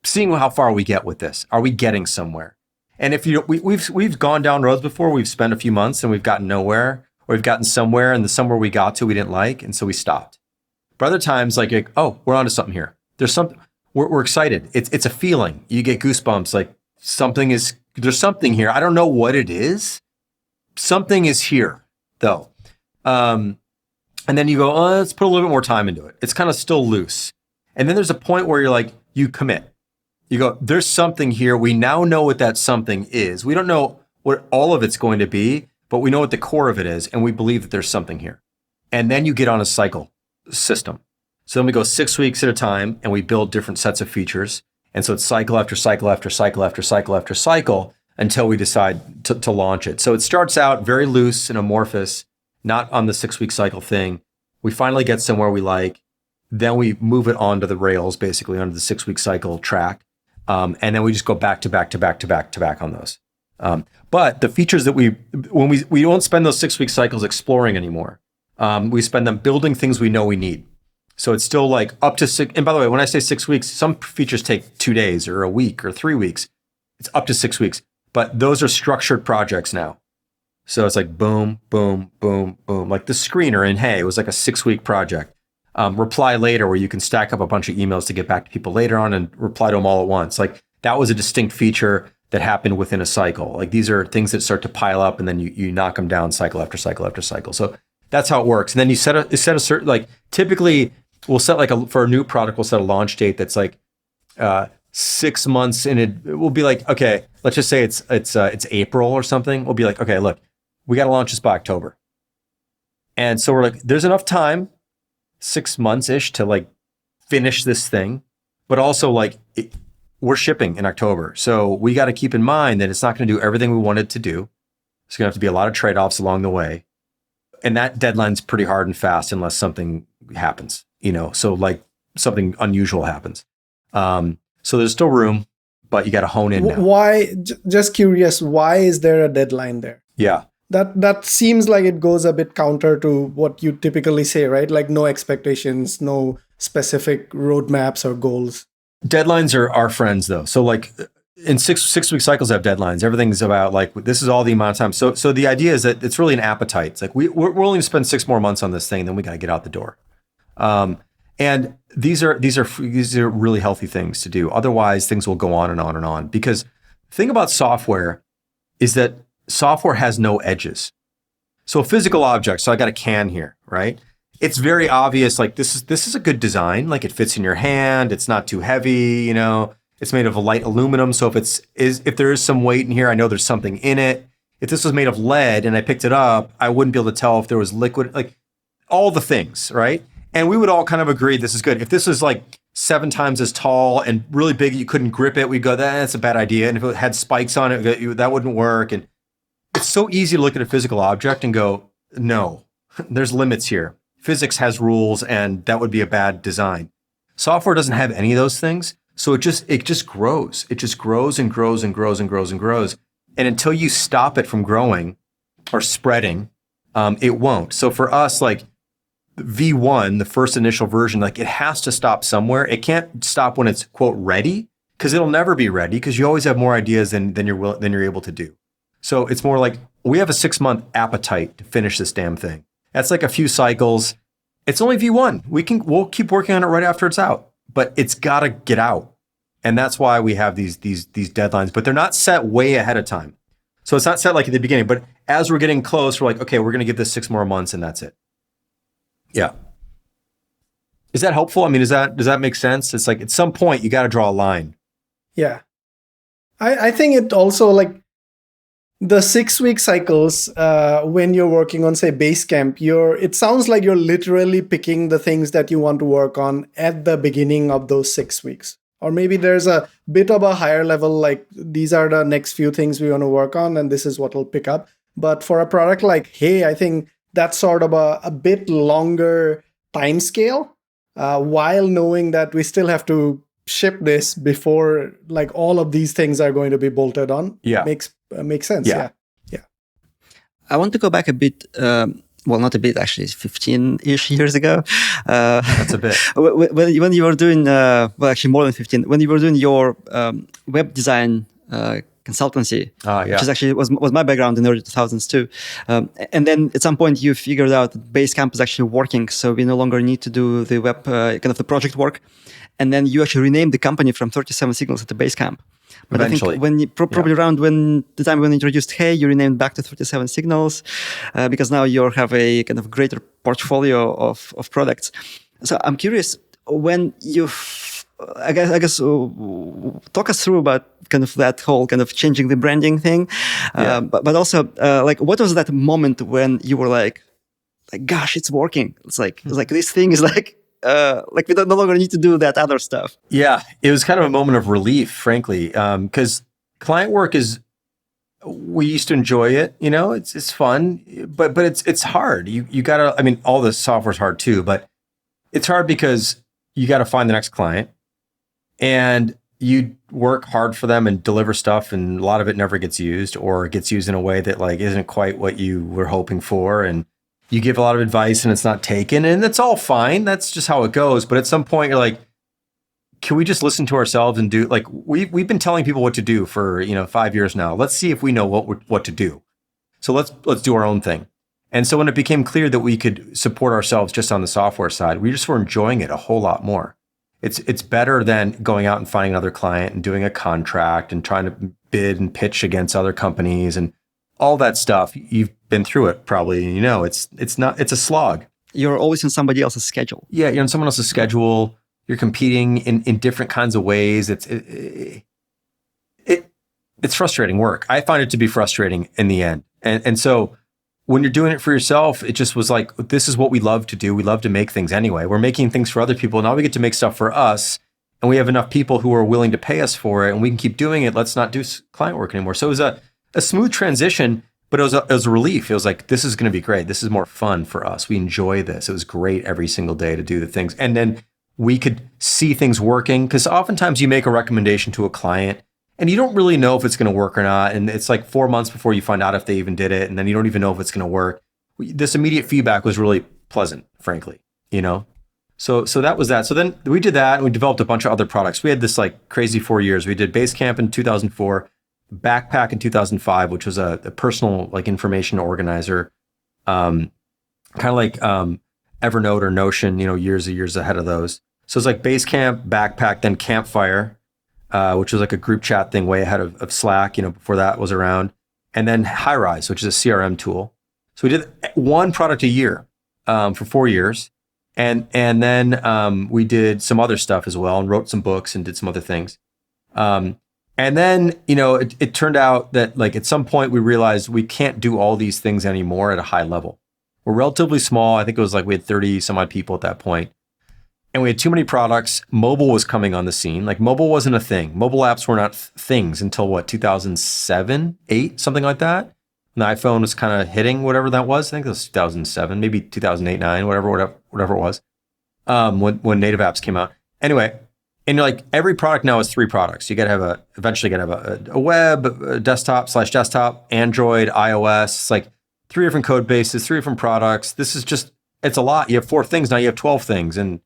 seeing how far we get with this. Are we getting somewhere? And if we've gone down roads before, we've spent a few months and we've gotten nowhere, or we've gotten somewhere, and the somewhere we got to we didn't like, and so we stopped. But other times, like, oh, we're onto something here. There's something. We're excited. It's a feeling. You get goosebumps. Like there's something here. I don't know what it is. Something is here, though. And then you go, oh, let's put a little bit more time into it. It's kind of still loose. And then there's a point where you're like, you commit. You go, there's something here. We now know what that something is. We don't know what all of it's going to be, but we know what the core of it is, and we believe that there's something here. And then you get on a cycle system. So then we go 6 weeks at a time, and we build different sets of features. And so it's cycle after cycle after cycle after cycle after cycle until we decide to launch it. So it starts out very loose and amorphous, not on the 6-week cycle thing. We finally get somewhere we like. Then we move it onto the rails, basically onto the 6-week cycle track. And then we just go back to back to back to back to back on those. But the features that we don't spend those 6-week cycles exploring anymore. We spend them building things we know we need. So it's still like up to 6. And by the way, when I say 6 weeks, some features take 2 days or a week or 3 weeks. It's up to 6 weeks. But those are structured projects now. So it's like boom, boom, boom, boom. Like the screener in Hey, it was like a 6-week project. Reply later, where you can stack up a bunch of emails to get back to people later on and reply to them all at once. Like that was a distinct feature that happened within a cycle. Like these are things that start to pile up and then you knock them down cycle after cycle after cycle. So that's how it works. And then you set a certain, like typically we'll set like for a new product, we'll set a launch date that's like 6 months in it. We'll be like, okay, let's just say it's April or something. We'll be like, okay, look, we got to launch this by October. And so we're like, there's enough time, 6 months-ish to like finish this thing, but also like we're shipping in October. So we got to keep in mind that it's not going to do everything we wanted to do. There's going to have to be a lot of trade-offs along the way. And that deadline's pretty hard and fast unless something happens, so like something unusual happens. So there's still room, but you got to hone in now. Why, just curious, why is there a deadline there? Yeah. That seems like it goes a bit counter to what you typically say, right? Like no expectations, no specific roadmaps or goals. Deadlines are our friends though. So like in 6 week cycles have deadlines. Everything's about like, this is all the amount of time. So the idea is that it's really an appetite. It's like we're only going to spend 6 more months on this thing, then we got to get out the door. And these are really healthy things to do. Otherwise things will go on and on and on, because the thing about software is that software has no edges. So a physical object, so I got a can here, right? It's very obvious, like this is a good design, like it fits in your hand, it's not too heavy, it's made of a light aluminum. So if there is some weight in here, I know there's something in it. If this was made of lead and I picked it up, I wouldn't be able to tell if there was liquid, like all the things, right? And we would all kind of agree this is good. If this was like 7 times as tall and really big, you couldn't grip it, we'd go, that's a bad idea. And if it had spikes on it, that wouldn't work. And it's so easy to look at a physical object and go, no, there's limits here. Physics has rules and that would be a bad design. Software doesn't have any of those things. So it just grows. It just grows and grows and grows and grows and grows. And until you stop it from growing or spreading, it won't. So for us, like V1, the first initial version, like it has to stop somewhere. It can't stop when it's quote ready, because it'll never be ready, because you always have more ideas than you're able to do. So it's more like we have a 6-month appetite to finish this damn thing. That's like a few cycles. It's only V1. We'll keep working on it right after it's out, but it's got to get out. And that's why we have these deadlines, but they're not set way ahead of time. So it's not set like at the beginning, but as we're getting close, we're like, okay, we're going to give this 6 more months and that's it. Yeah. Is that helpful? I mean, does that make sense? It's like at some point you got to draw a line. Yeah. I think it also like the 6-week cycles, when you're working on, say, Basecamp, it sounds like you're literally picking the things that you want to work on at the beginning of those 6 weeks. Or maybe there's a bit of a higher level, like these are the next few things we want to work on, and this is what will pick up. But for a product like Hey, I think that's sort of a bit longer time scale, while knowing that we still have to ship this before like all of these things are going to be bolted on. Yeah. Makes sense. Yeah. I want to go back a bit, well, not a bit, actually, 15-ish years ago. That's a bit. When you were doing, well, actually more than 15, when you were doing your web design consultancy, which is actually was my background in the early 2000s too. And then at some point you figured out that Basecamp is actually working, so we no longer need to do the web, kind of the project work. And then you actually renamed the company from 37 Signals to Basecamp. But eventually. I think when you, probably around the time when you introduced Hey, you renamed back to 37 Signals, because now you have a kind of greater portfolio of products. So I'm curious, when I guess talk us through about kind of that whole kind of changing the branding thing, but also like what was that moment when you were like gosh, it's working. It's like this thing is like we no longer need to do that other stuff. Yeah, it was kind of a moment of relief, frankly, because client work we used to enjoy it. It's fun, but it's hard. You gotta. I mean, all the software's hard too, but it's hard because you got to find the next client, and you work hard for them and deliver stuff, and a lot of it never gets used, or gets used in a way that like isn't quite what you were hoping for, and you give a lot of advice and it's not taken, and that's all fine. That's just how it goes. But at some point you're like, can we just listen to ourselves and do, like, we've been telling people what to do for, 5 years now. Let's see if we know what to do. So let's do our own thing. And so when it became clear that we could support ourselves just on the software side, we just were enjoying it a whole lot more. It's better than going out and finding another client and doing a contract and trying to bid and pitch against other companies and all that stuff. You've been through it probably, and it's a slog. You're always on somebody else's schedule. Yeah, you're on someone else's schedule. You're competing in different kinds of ways. It's frustrating work. I find it to be frustrating in the end. And so when you're doing it for yourself, it just was like, this is what we love to do. We love to make things anyway. We're making things for other people. Now we get to make stuff for us, and we have enough people who are willing to pay us for it, and we can keep doing it. Let's not do client work anymore. So it was a smooth transition, but it was a relief. It was like, this is going to be great. This is more fun for us. We enjoy this. It was great every single day to do the things. And then we could see things working, because oftentimes you make a recommendation to a client and you don't really know if it's going to work or not. And it's like 4 months before you find out if they even did it. And then you don't even know if it's going to work. This immediate feedback was really pleasant, frankly, So that was that. So then we did that, and we developed a bunch of other products. We had this like crazy 4 years. We did Basecamp in 2004, Backpack in 2005, which was a personal like information organizer, kind of like Evernote or Notion, years ahead of those. So it's like Basecamp, Backpack, then Campfire, which was like a group chat thing way ahead of Slack, before that was around. And then HighRise, which is a CRM tool. So we did one product a year for 4 years. And then we did some other stuff as well, and wrote some books and did some other things. And then, it turned out that like at some point we realized we can't do all these things anymore at a high level. We're relatively small. I think it was like we had 30 some odd people at that point. And we had too many products. Mobile was coming on the scene. Like mobile wasn't a thing. Mobile apps were not things until 2007, 8, something like that. And the iPhone was kind of hitting whatever that was. I think it was 2007, maybe 2008, 9, whatever it was, when native apps came out. Anyway, and you're like, every product now is 3 products. You got to eventually have a web, a desktop, Android, iOS. It's like 3 different code bases, 3 different products. This is just, it's a lot. You have 4 things, now you have 12 things. And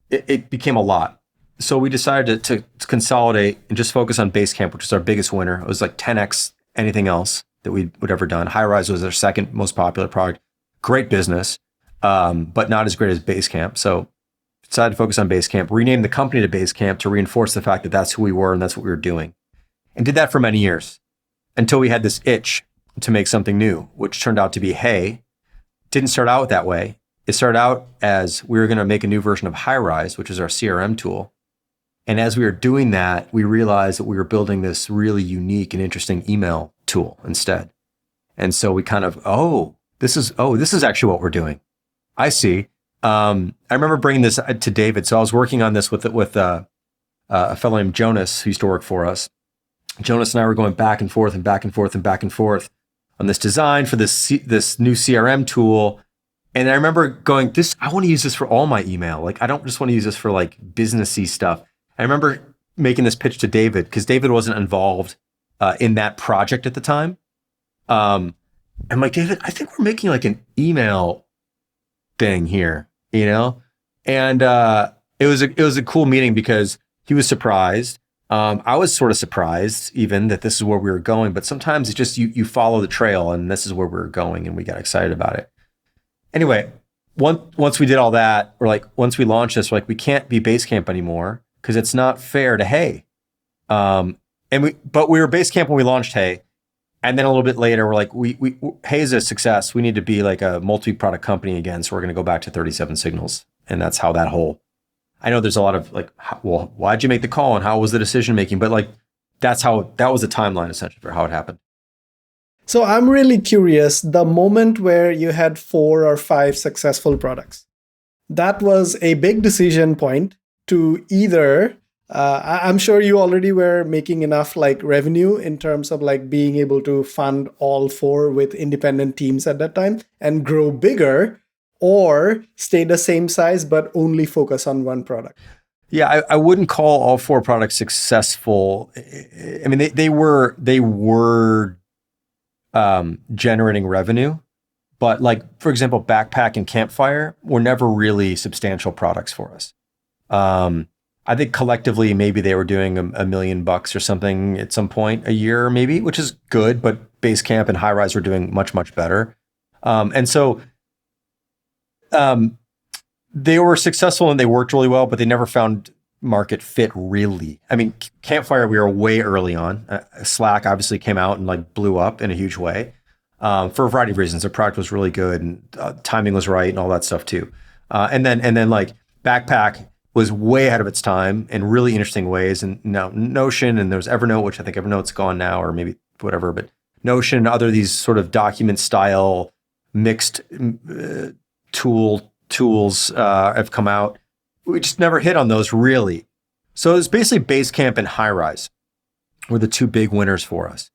it became a lot. So we decided to consolidate and just focus on Basecamp, which was our biggest winner. It was like 10x anything else that we would ever done. HighRise was our second most popular product. Great business, but not as great as Basecamp. So decided to focus on Basecamp, renamed the company to Basecamp to reinforce the fact that that's who we were and that's what we were doing. And did that for many years until we had this itch to make something new, which turned out to be HEY. Didn't start out that way. It started out as we were going to make a new version of HighRise, which is our CRM tool. And as we were doing that, we realized that we were building this really unique and interesting email tool instead. And so we kind of, this is actually what we're doing. I see. I remember bringing this to David. So I was working on this with a fellow named Jonas who used to work for us. Jonas and I were going back and forth on this design for this new CRM tool. And I remember going, I want to use this for all my email. Like, I don't just want to use this for like businessy stuff. I remember making this pitch to David because David wasn't involved in that project at the time. I'm like, David, I think we're making like an email thing here, And it was a cool meeting because he was surprised. I was sort of surprised even that this is where we were going. But sometimes it's just you follow the trail, and this is where we were going, and we got excited about it. Anyway, once we did all that, once we launched this, we're like, we can't be Basecamp anymore because it's not fair to HEY. But we were Basecamp when we launched HEY. And then a little bit later, we're like, HEY is a success. We need to be like a multi-product company again. So we're going to go back to 37 signals. And that's how I know there's a lot of like, well, why'd you make the call and how was the decision making? But like, that was the timeline essentially for how it happened. So I'm really curious, the moment where you had 4 or 5 successful products, that was a big decision point to either, I'm sure you already were making enough like revenue in terms of like being able to fund all 4 with independent teams at that time and grow bigger, or stay the same size, but only focus on one product. Yeah, I wouldn't call all 4 products successful. I mean, they were generating revenue, But like, for example, Backpack and Campfire were never really substantial products for us. I think collectively, maybe they were doing $1 million or something at some point a year, maybe, which is good. But Basecamp and HEY were doing much, much better. And so they were successful and they worked really well, but they never found market fit really. I mean, Campfire, we were way early on. Slack obviously came out and like blew up in a huge way for a variety of reasons. Their product was really good and timing was right and all that stuff too. And then like Backpack was way ahead of its time in really interesting ways. And now Notion, and there's Evernote, which I think Evernote's gone now, or maybe whatever, but Notion and other these sort of document style mixed tools have come out. We just never hit on those really. So it's basically Basecamp and HEY were the two big winners for us.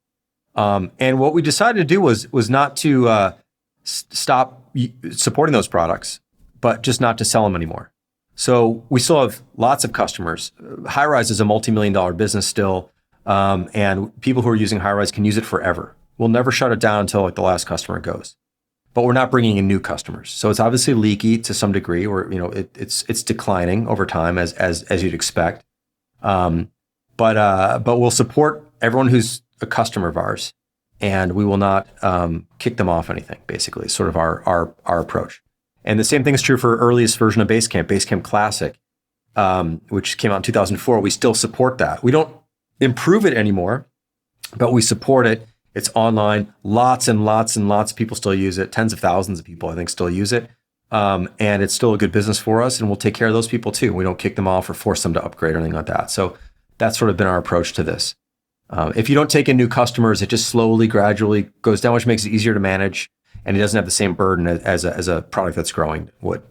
And what we decided to do was not to stop supporting those products, but just not to sell them anymore. So we still have lots of customers. HEY is a multi-million-dollar business still, and people who are using HEY can use it forever. We'll never shut it down until like the last customer goes. But we're not bringing in new customers, so it's obviously leaky to some degree, or it's declining over time as you'd expect. But we'll support everyone who's a customer of ours, and we will not kick them off anything. Basically, sort of our approach. And the same thing is true for earliest version of Basecamp, Basecamp Classic, which came out in 2004. We still support that. We don't improve it anymore, but we support it. It's online. Lots and lots and lots of people still use it. Tens of thousands of people, I think, still use it. And it's still a good business for us. And we'll take care of those people too. We don't kick them off or force them to upgrade or anything like that. So that's sort of been our approach to this. If you don't take in new customers, it just slowly, gradually goes down, which makes it easier to manage. And it doesn't have the same burden as a product that's growing would.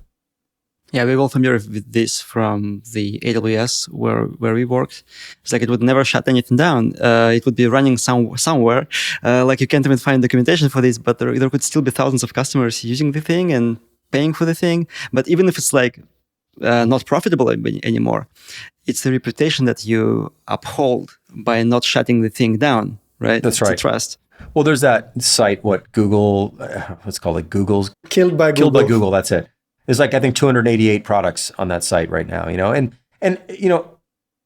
Yeah, we're all familiar with this from the AWS where we worked. It's like it would never shut anything down. It would be running somewhere. Like you can't even find documentation for this, but there could still be thousands of customers using the thing and paying for the thing. But even if it's like not profitable anymore, it's the reputation that you uphold by not shutting the thing down, right? That's right. It's a trust. Well, there's that site, Google, what's it called, like Google's Killed by Google. That's it. There's like, I think 288 products on that site right now, and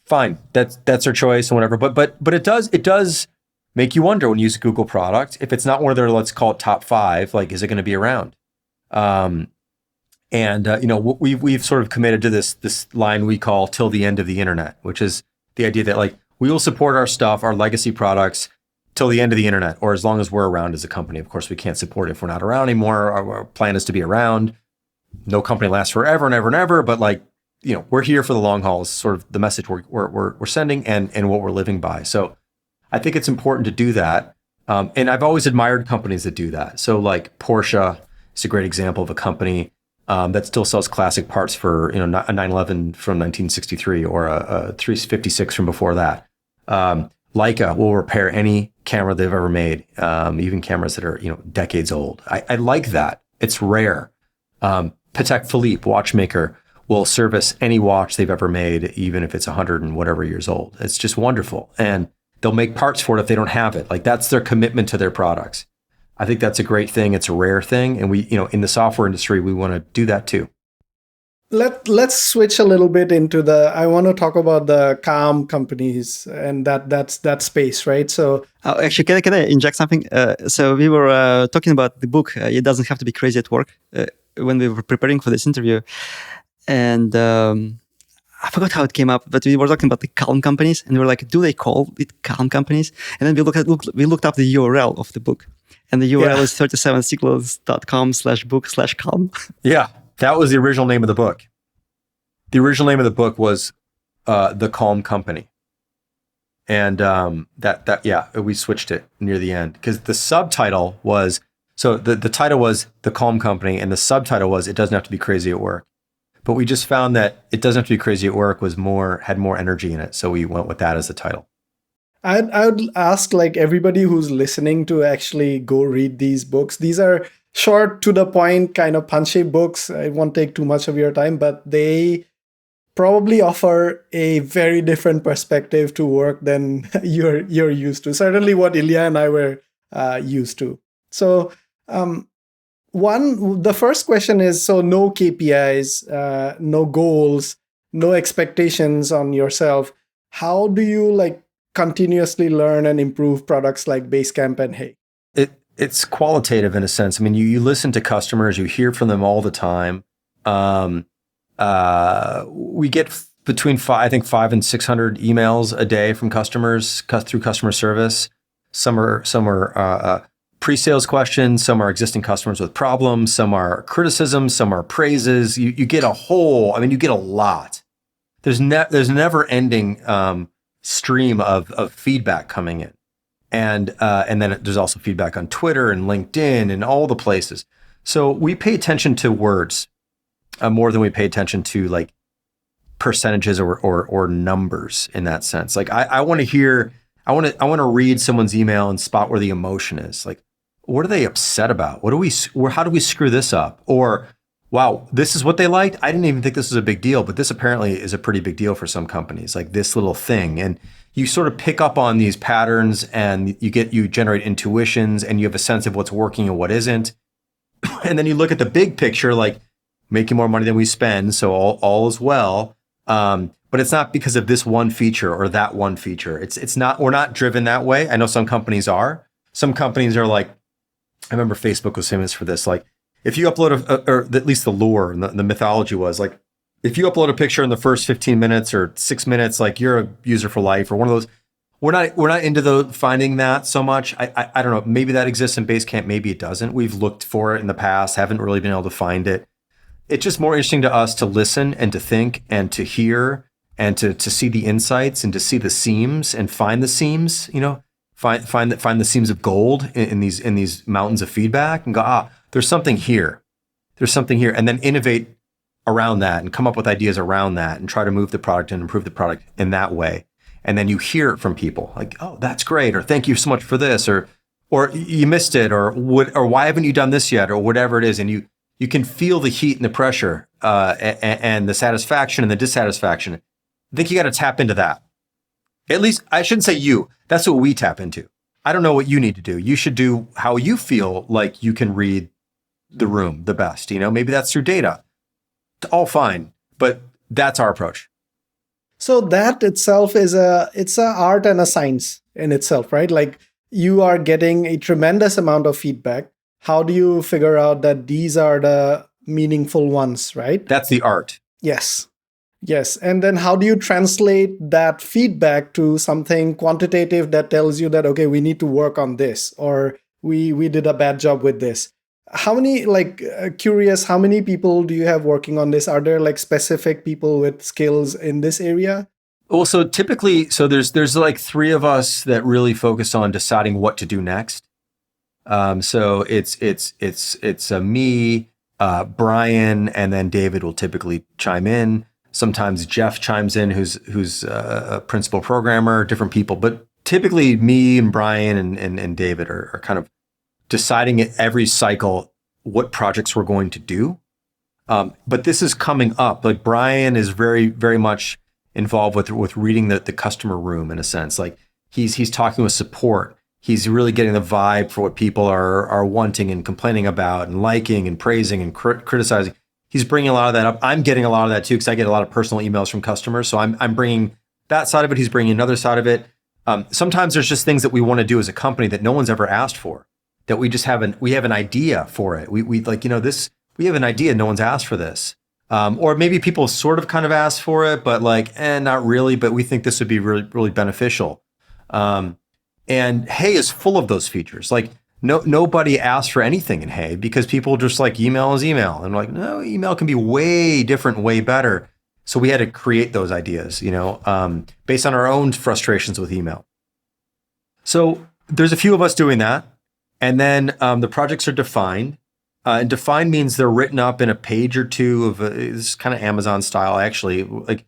fine, that's their choice and whatever. But it does make you wonder when you use a Google product, if it's not one of their, let's call it top 5, like, is it going to be around? We've sort of committed to this line we call till the end of the internet, which is the idea that like we will support our stuff, our legacy products, till the end of the internet, or as long as we're around as a company. Of course, we can't support it if we're not around anymore. Our plan is to be around. No company lasts forever and ever and ever, but like, we're here for the long haul is sort of the message we're sending and what we're living by. So I think it's important to do that. And I've always admired companies that do that. So like Porsche is a great example of a company that still sells classic parts for, a 911 from 1963 or a 356 from before that. Leica will repair any camera they've ever made, even cameras that are, decades old. I like that. It's rare. Patek Philippe, watchmaker, will service any watch they've ever made, even if it's 100 and whatever years old. It's just wonderful. And they'll make parts for it if they don't have it. Like that's their commitment to their products. I think that's a great thing. It's a rare thing. And we, in the software industry, we want to do that too. Let's switch a little bit into I want to talk about the calm companies and that space, right? So actually, can I inject something? So we were talking about the book, It Doesn't Have to Be Crazy at Work, when we were preparing for this interview. And I forgot how it came up, but we were talking about the calm companies, and we were like, do they call it calm companies? And then we looked up the URL of the book, and the URL is 37signals.com/book/calm. Yeah. That was the original name of the book. The original name of the book was The Calm Company. And we switched it near the end because the subtitle was, so the title was The Calm Company and the subtitle was It Doesn't Have to Be Crazy at Work. But we just found that It Doesn't Have to Be Crazy at Work had more energy in it. So we went with that as the title. I would ask like everybody who's listening to actually go read these books. These are short, to the point, kind of punchy books. It won't take too much of your time, but they probably offer a very different perspective to work than you're used to. Certainly what Ilya and I were used to. So the first question is, so no KPIs, no goals, no expectations on yourself. How do you like continuously learn and improve products like Basecamp and HEY? It's qualitative in a sense. I mean, you listen to customers, you hear from them all the time. We get between 500 and 600 emails a day from customers through customer service. Some are pre-sales questions, some are existing customers with problems, some are criticisms, some are praises. You get you get a lot. There's never ending stream of feedback coming in. And then there's also feedback on Twitter and LinkedIn and all the places. So we pay attention to words more than we pay attention to like percentages or numbers in that sense. Like I want to read someone's email and spot where the emotion is. Like, what are they upset about? How do we screw this up? Or, wow, this is what they liked. I didn't even think this was a big deal, but this apparently is a pretty big deal for some companies, like this little thing. And you sort of pick up on these patterns and you generate intuitions and you have a sense of what's working and what isn't. And then you look at the big picture, like making more money than we spend. So all is well. But it's not because of this one feature or that one feature. It's not, we're not driven that way. I know some companies are. Some companies are like, I remember Facebook was famous for this. Like if you upload or at least the lore and the mythology was like, if you upload a picture in the first 15 minutes or 6 minutes, like you're a user for life or one of those. We're not into finding that so much. I don't know. Maybe that exists in Basecamp. Maybe it doesn't. We've looked for it in the past. Haven't really been able to find it. It's just more interesting to us to listen and to think and to hear and to see the insights and to see the seams and find the seams. You know, find the seams of gold in these mountains of feedback and go, there's something here. There's something here, and then innovate around that and come up with ideas around that and try to move the product and improve the product in that way. And then you hear it from people like, oh, that's great, or thank you so much for this, or you missed it, or why haven't you done this yet, or whatever it is. And you can feel the heat and the pressure and the satisfaction and the dissatisfaction. I think you got to tap into that. At least I shouldn't say you. That's what we tap into. I don't know what you need to do. You should do how you feel like you can read the room the best. You know, maybe that's through data. It's all fine, but that's our approach. So that itself it's a art and a science in itself, right? Like you are getting a tremendous amount of feedback. How do you figure out that these are the meaningful ones, right? That's the art. Yes. And then how do you translate that feedback to something quantitative that tells you that, okay, we need to work on this, or we did a bad job with this? How many, curious, how many people do you have working on this? Are there like specific people with skills in this area? Well, so typically, there's like three of us that really focus on deciding what to do next. So it's me, Brian, and then David will typically chime in. Sometimes Jeff chimes in, who's a principal programmer, different people, but typically me and Brian and David are kind of deciding at every cycle what projects we're going to do. But this is coming up. Like Brian is very, very much involved with reading the customer room in a sense. Like he's talking with support. He's really getting the vibe for what people are wanting and complaining about and liking and praising and criticizing. He's bringing a lot of that up. I'm getting a lot of that too, because I get a lot of personal emails from customers. So I'm bringing that side of it. He's bringing another side of it. Sometimes there's just things that we want to do as a company that no one's ever asked for, that we just have an idea for it. We like, we have an idea. No one's asked for this. Or maybe people sort of kind of asked for it, but like, not really, but we think this would be really, really beneficial. And HEY is full of those features. Like nobody asked for anything in HEY because people just like email is email. And like, no, email can be way different, way better. So we had to create those ideas, based on our own frustrations with email. So there's a few of us doing that. And then the projects are defined. And defined means they're written up in a page or two of this is kind of Amazon style, actually, like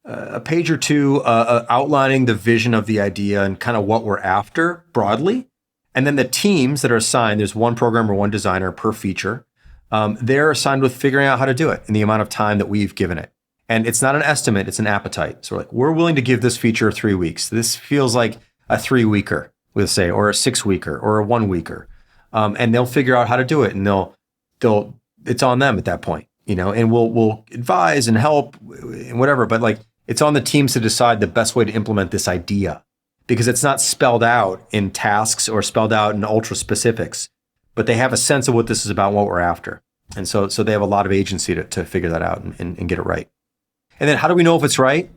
a page or two outlining the vision of the idea and kind of what we're after broadly. And then the teams that are assigned, there's one programmer, one designer per feature. They're assigned with figuring out how to do it in the amount of time that we've given it. And it's not an estimate, it's an appetite. So we're willing to give this feature 3 weeks. This feels like a 3-weeker, we'll say, or a 6-weeker or a 1-weeker. And they'll figure out how to do it. And they'll it's on them at that point, and we'll advise and help and whatever, but like it's on the teams to decide the best way to implement this idea, because it's not spelled out in tasks or spelled out in ultra specifics, but they have a sense of what this is about, what we're after. And so they have a lot of agency to figure that out and get it right. And then how do we know if it's right?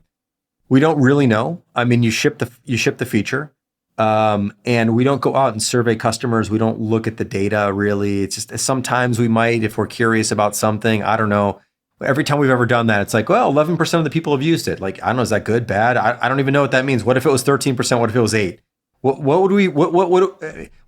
We don't really know. I mean, you ship the feature, and we don't go out and survey customers. We don't look at the data really. It's just sometimes we might if we're curious about something. I don't know. Every time we've ever done that, it's like, well, 11% of the people have used it. Like, I don't know, is that good, bad? I don't even know what that means. What if it was 13%? What if it was 8%?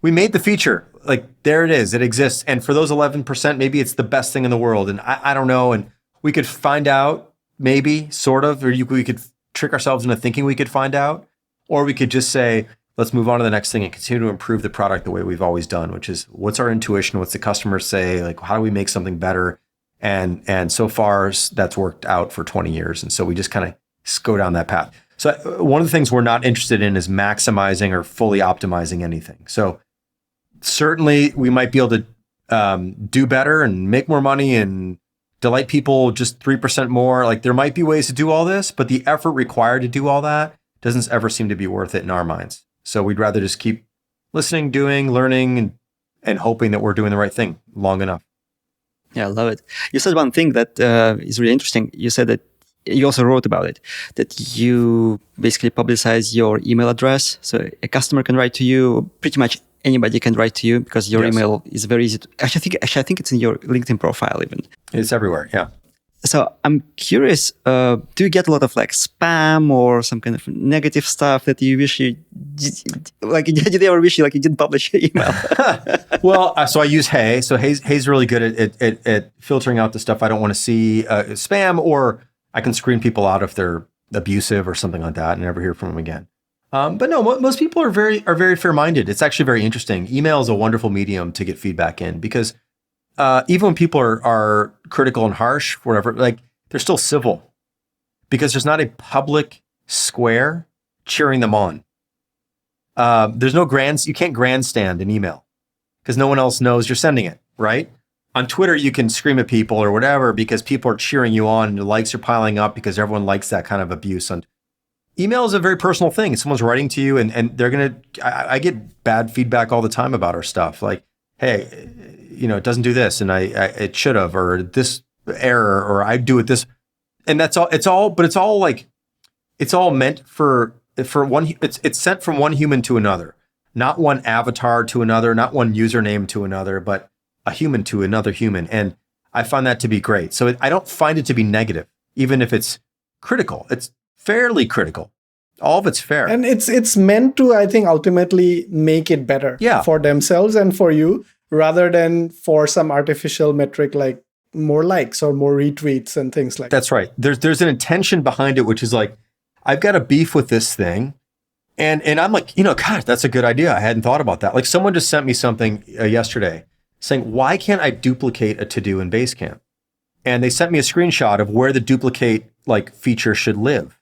We made the feature. Like, there it is. It exists. And for those 11%, maybe it's the best thing in the world. And I don't know. And we could find out, maybe, sort of, or we could trick ourselves into thinking we could find out. Or we could just say, let's move on to the next thing and continue to improve the product the way we've always done, which is what's our intuition? What's the customers say? Like, how do we make something better? And so far that's worked out for 20 years. And so we just kind of go down that path. So one of the things we're not interested in is maximizing or fully optimizing anything. So certainly we might be able to do better and make more money and delight people just 3% more. Like, there might be ways to do all this, but the effort required to do all that doesn't ever seem to be worth it in our minds. So we'd rather just keep listening, doing, learning, and hoping that we're doing the right thing long enough. Yeah, I love it. You said one thing that is really interesting. You said that you also wrote about it, that you basically publicize your email address. So a customer can write to you, pretty much anybody can write to you, because your email is very easy to, I think it's in your LinkedIn profile even. It's everywhere, yeah. So I'm curious, do you get a lot of like spam or some kind of negative stuff that you wish you, like, did you ever wish you didn't publish your email? Well, so I use HEY. So HEY's really good at filtering out the stuff I don't want to see, spam, or I can screen people out if they're abusive or something like that and never hear from them again. But no, most people are very fair-minded. It's actually very interesting. Email is a wonderful medium to get feedback in, because even when people are critical and harsh, whatever, like, they're still civil, because there's not a public square cheering them on. There's no you can't grandstand an email because no one else knows you're sending it, right? On Twitter, you can scream at people or whatever because people are cheering you on and the likes are piling up because everyone likes that kind of abuse. And email is a very personal thing. Someone's writing to you and they're going to, I get bad feedback all the time about our stuff. Like, hey, it doesn't do this and it should have, or this error, or I do it this. And that's all, it's all meant for one, it's sent from one human to another, not one avatar to another, not one username to another, but a human to another human. And I find that to be great. So I don't find it to be negative, even if it's critical. It's fairly critical. All of it's fair. And it's meant to, I think, ultimately make it better for themselves and for you, rather than for some artificial metric like more likes or more retweets and things like that. That's right. There's an intention behind it, which is like, I've got a beef with this thing. And I'm like, gosh, that's a good idea. I hadn't thought about that. Like, someone just sent me something yesterday saying, why can't I duplicate a to-do in Basecamp? And they sent me a screenshot of where the duplicate feature should live.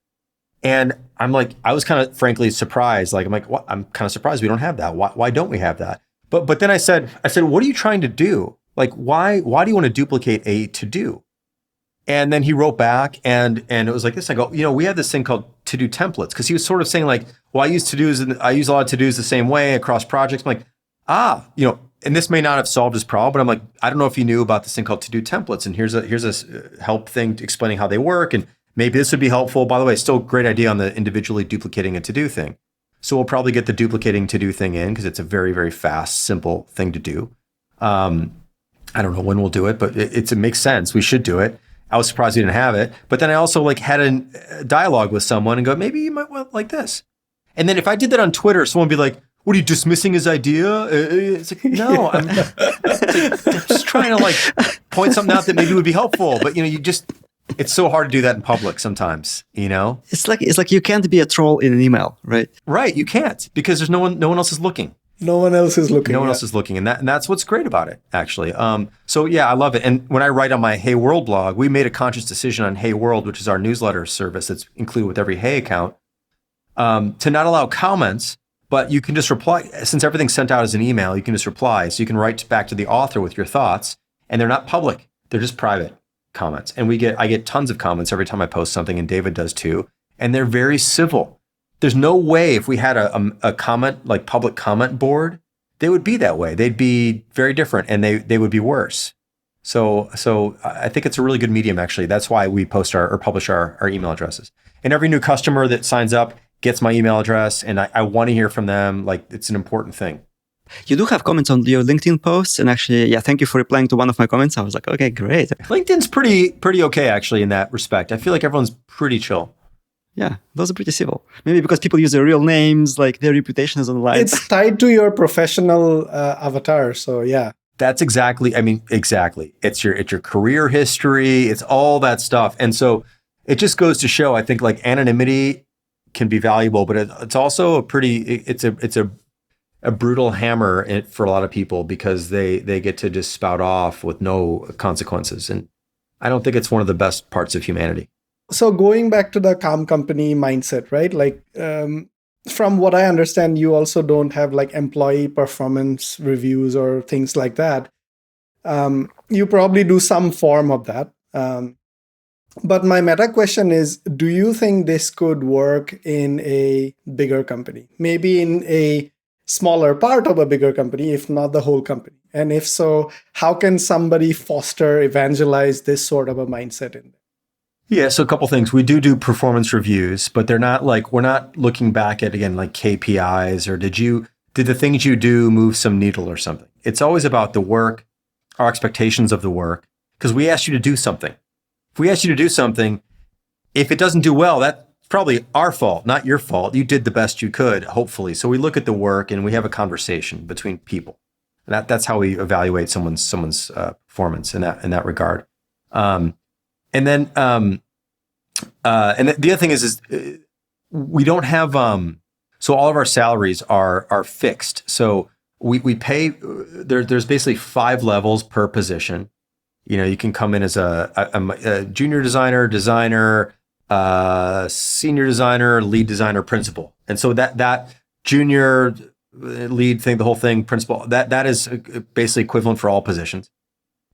And I'm like, I was kind of frankly surprised. Like, I'm like, what? I'm kind of surprised we don't have that. Why don't we have that? But then I said, what are you trying to do? Like, why do you want to duplicate a to-do? And then he wrote back and it was like this. I go, we have this thing called to-do templates. Cause he was sort of saying like, well, I use a lot of to-dos the same way across projects. I'm like, and this may not have solved his problem, but I'm like, I don't know if you knew about this thing called to-do templates. And here's a help thing explaining how they work. And maybe this would be helpful. By the way, still a great idea on the individually duplicating a to-do thing. So we'll probably get the duplicating to-do thing in because it's a very, very fast, simple thing to do. I don't know when we'll do it, but it makes sense. We should do it. I was surprised we didn't have it. But then I also had a dialogue with someone and go, maybe you might want like this. And then if I did that on Twitter, someone would be like, what are you dismissing his idea? It's like, no, I'm just trying to point something out that maybe would be helpful. But it's so hard to do that in public sometimes, It's like you can't be a troll in an email, right? Right. You can't, because there's no one else is looking. No one else is looking. No one else is looking. And that's what's great about it, actually. So yeah, I love it. And when I write on my Hey World blog, we made a conscious decision on Hey World, which is our newsletter service that's included with every Hey account, to not allow comments, but you can just reply. Since everything's sent out as an email, you can just reply. So you can write back to the author with your thoughts. and they're not public. They're just private comments. And I get tons of comments every time I post something, and David does too. And they're very civil. There's no way if we had a comment, like public comment board, they would be that way. They'd be very different, and they would be worse. So I think it's a really good medium, actually. That's why we post or publish our email addresses. And every new customer that signs up gets my email address, and I want to hear from them. Like, it's an important thing. You do have comments on your LinkedIn posts, and actually, yeah, thank you for replying to one of my comments. I was like, okay, great. LinkedIn's pretty okay, actually, in that respect. I feel like everyone's pretty chill. Yeah, those are pretty civil. Maybe because people use their real names, like their reputation is on the line. It's tied to your professional avatar, so yeah. That's exactly. It's your career history. It's all that stuff, and so it just goes to show. I think like anonymity can be valuable, but it's also it's a brutal hammer for a lot of people, because they get to just spout off with no consequences, and I don't think it's one of the best parts of humanity. So going back to the calm company mindset, right? Like, from what I understand, you also don't have like employee performance reviews or things like that. You probably do some form of that. But my meta question is, do you think this could work in a bigger company? Maybe in a smaller part of a bigger company, if not the whole company? And if so, how can somebody evangelize this sort of a mindset in there? Yeah, so a couple things. We do performance reviews, but they're not like, we're not looking back at, again, like KPIs or did the things you do move some needle or something. It's always about the work, our expectations of the work, because we asked you to do something. If we asked you to do something, if it doesn't do well, that's probably our fault, not your fault. You did the best you could, hopefully. So we look at the work and we have a conversation between people. And that's how we evaluate someone's performance in that regard. And then the other thing is we don't have, so all of our salaries are fixed. So we pay, there's basically 5 levels per position. You know, you can come in as a junior designer, senior designer, lead designer, principal. And so that junior lead thing, the whole thing, principal, that is basically equivalent for all positions.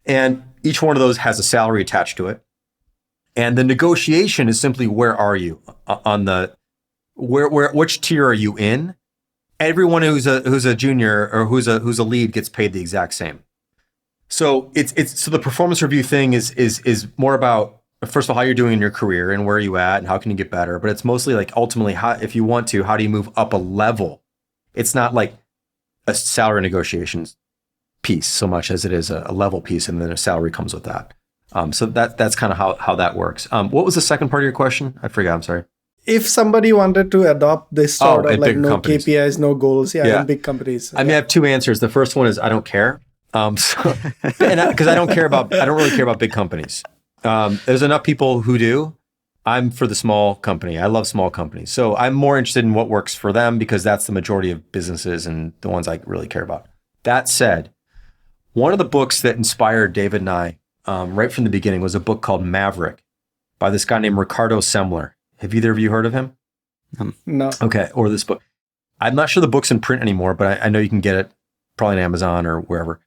And each one of those has a salary attached to it. And the negotiation is simply, where are you on which tier are you in? Everyone who's a junior or who's a lead gets paid the exact same. So so the performance review thing is more about, first of all, how you're doing in your career and where are you at and how can you get better. But it's mostly like, ultimately, if you want to, how do you move up a level? It's not like a salary negotiations piece so much as it is a level piece, and then a salary comes with that. So that's kind of how that works. What was the second part of your question? I forgot. I'm sorry. If somebody wanted to adopt this sort of like no companies. KPIs, no goals, in big companies. I mean, I have 2 answers. The first one is I don't care, because I don't really care about big companies. There's enough people who do. I'm for the small company. I love small companies. So I'm more interested in what works for them, because that's the majority of businesses and the ones I really care about. That said, one of the books that inspired David and I right from the beginning was a book called Maverick by this guy named Ricardo Semler. Have either of you heard of him? No. Okay. Or this book. I'm not sure the book's in print anymore, but I know you can get it probably on Amazon or wherever.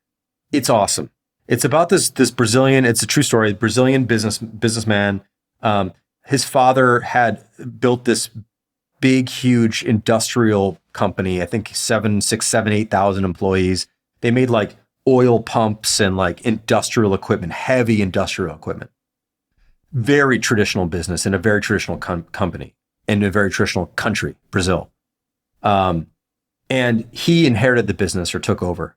It's awesome. It's about this Brazilian, it's a true story, Brazilian businessman. His father had built this big, huge industrial company. I think 8,000 employees. They made like oil pumps and like industrial equipment, heavy industrial equipment. Very traditional business in a very traditional company in a very traditional country, Brazil. And he inherited the business or took over.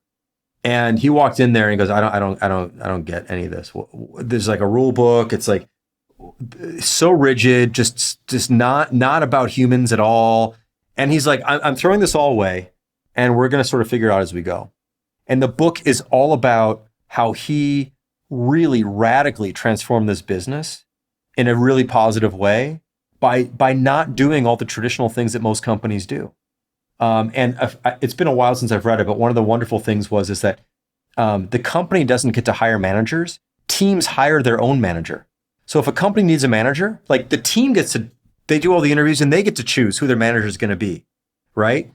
And he walked in there and he goes, I don't get any of this. There's like a rule book. It's like so rigid, just not about humans at all. And he's like, I'm throwing this all away, and we're going to sort of figure it out as we go. And the book is all about how he really radically transformed this business in a really positive way by not doing all the traditional things that most companies do. And it's been a while since I've read it, but one of the wonderful things is that the company doesn't get to hire managers. Teams hire their own manager. So if a company needs a manager, like the team they do all the interviews and they get to choose who their manager is going to be, right?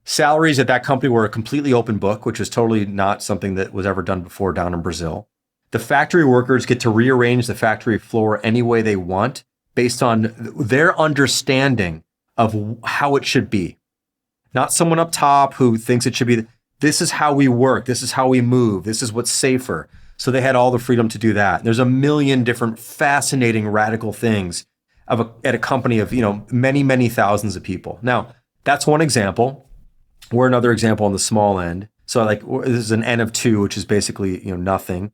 Salaries at that company were a completely open book, which was totally not something that was ever done before down in Brazil. The factory workers get to rearrange the factory floor any way they want based on their understanding of how it should be. Not someone up top who thinks it should be, this is how we work, this is how we move, this is what's safer. So they had all the freedom to do that. There's a million different fascinating, radical things at a company of, many, many thousands of people. Now, that's one example. We're another example on the small end. So this is an N of 2, which is basically, nothing.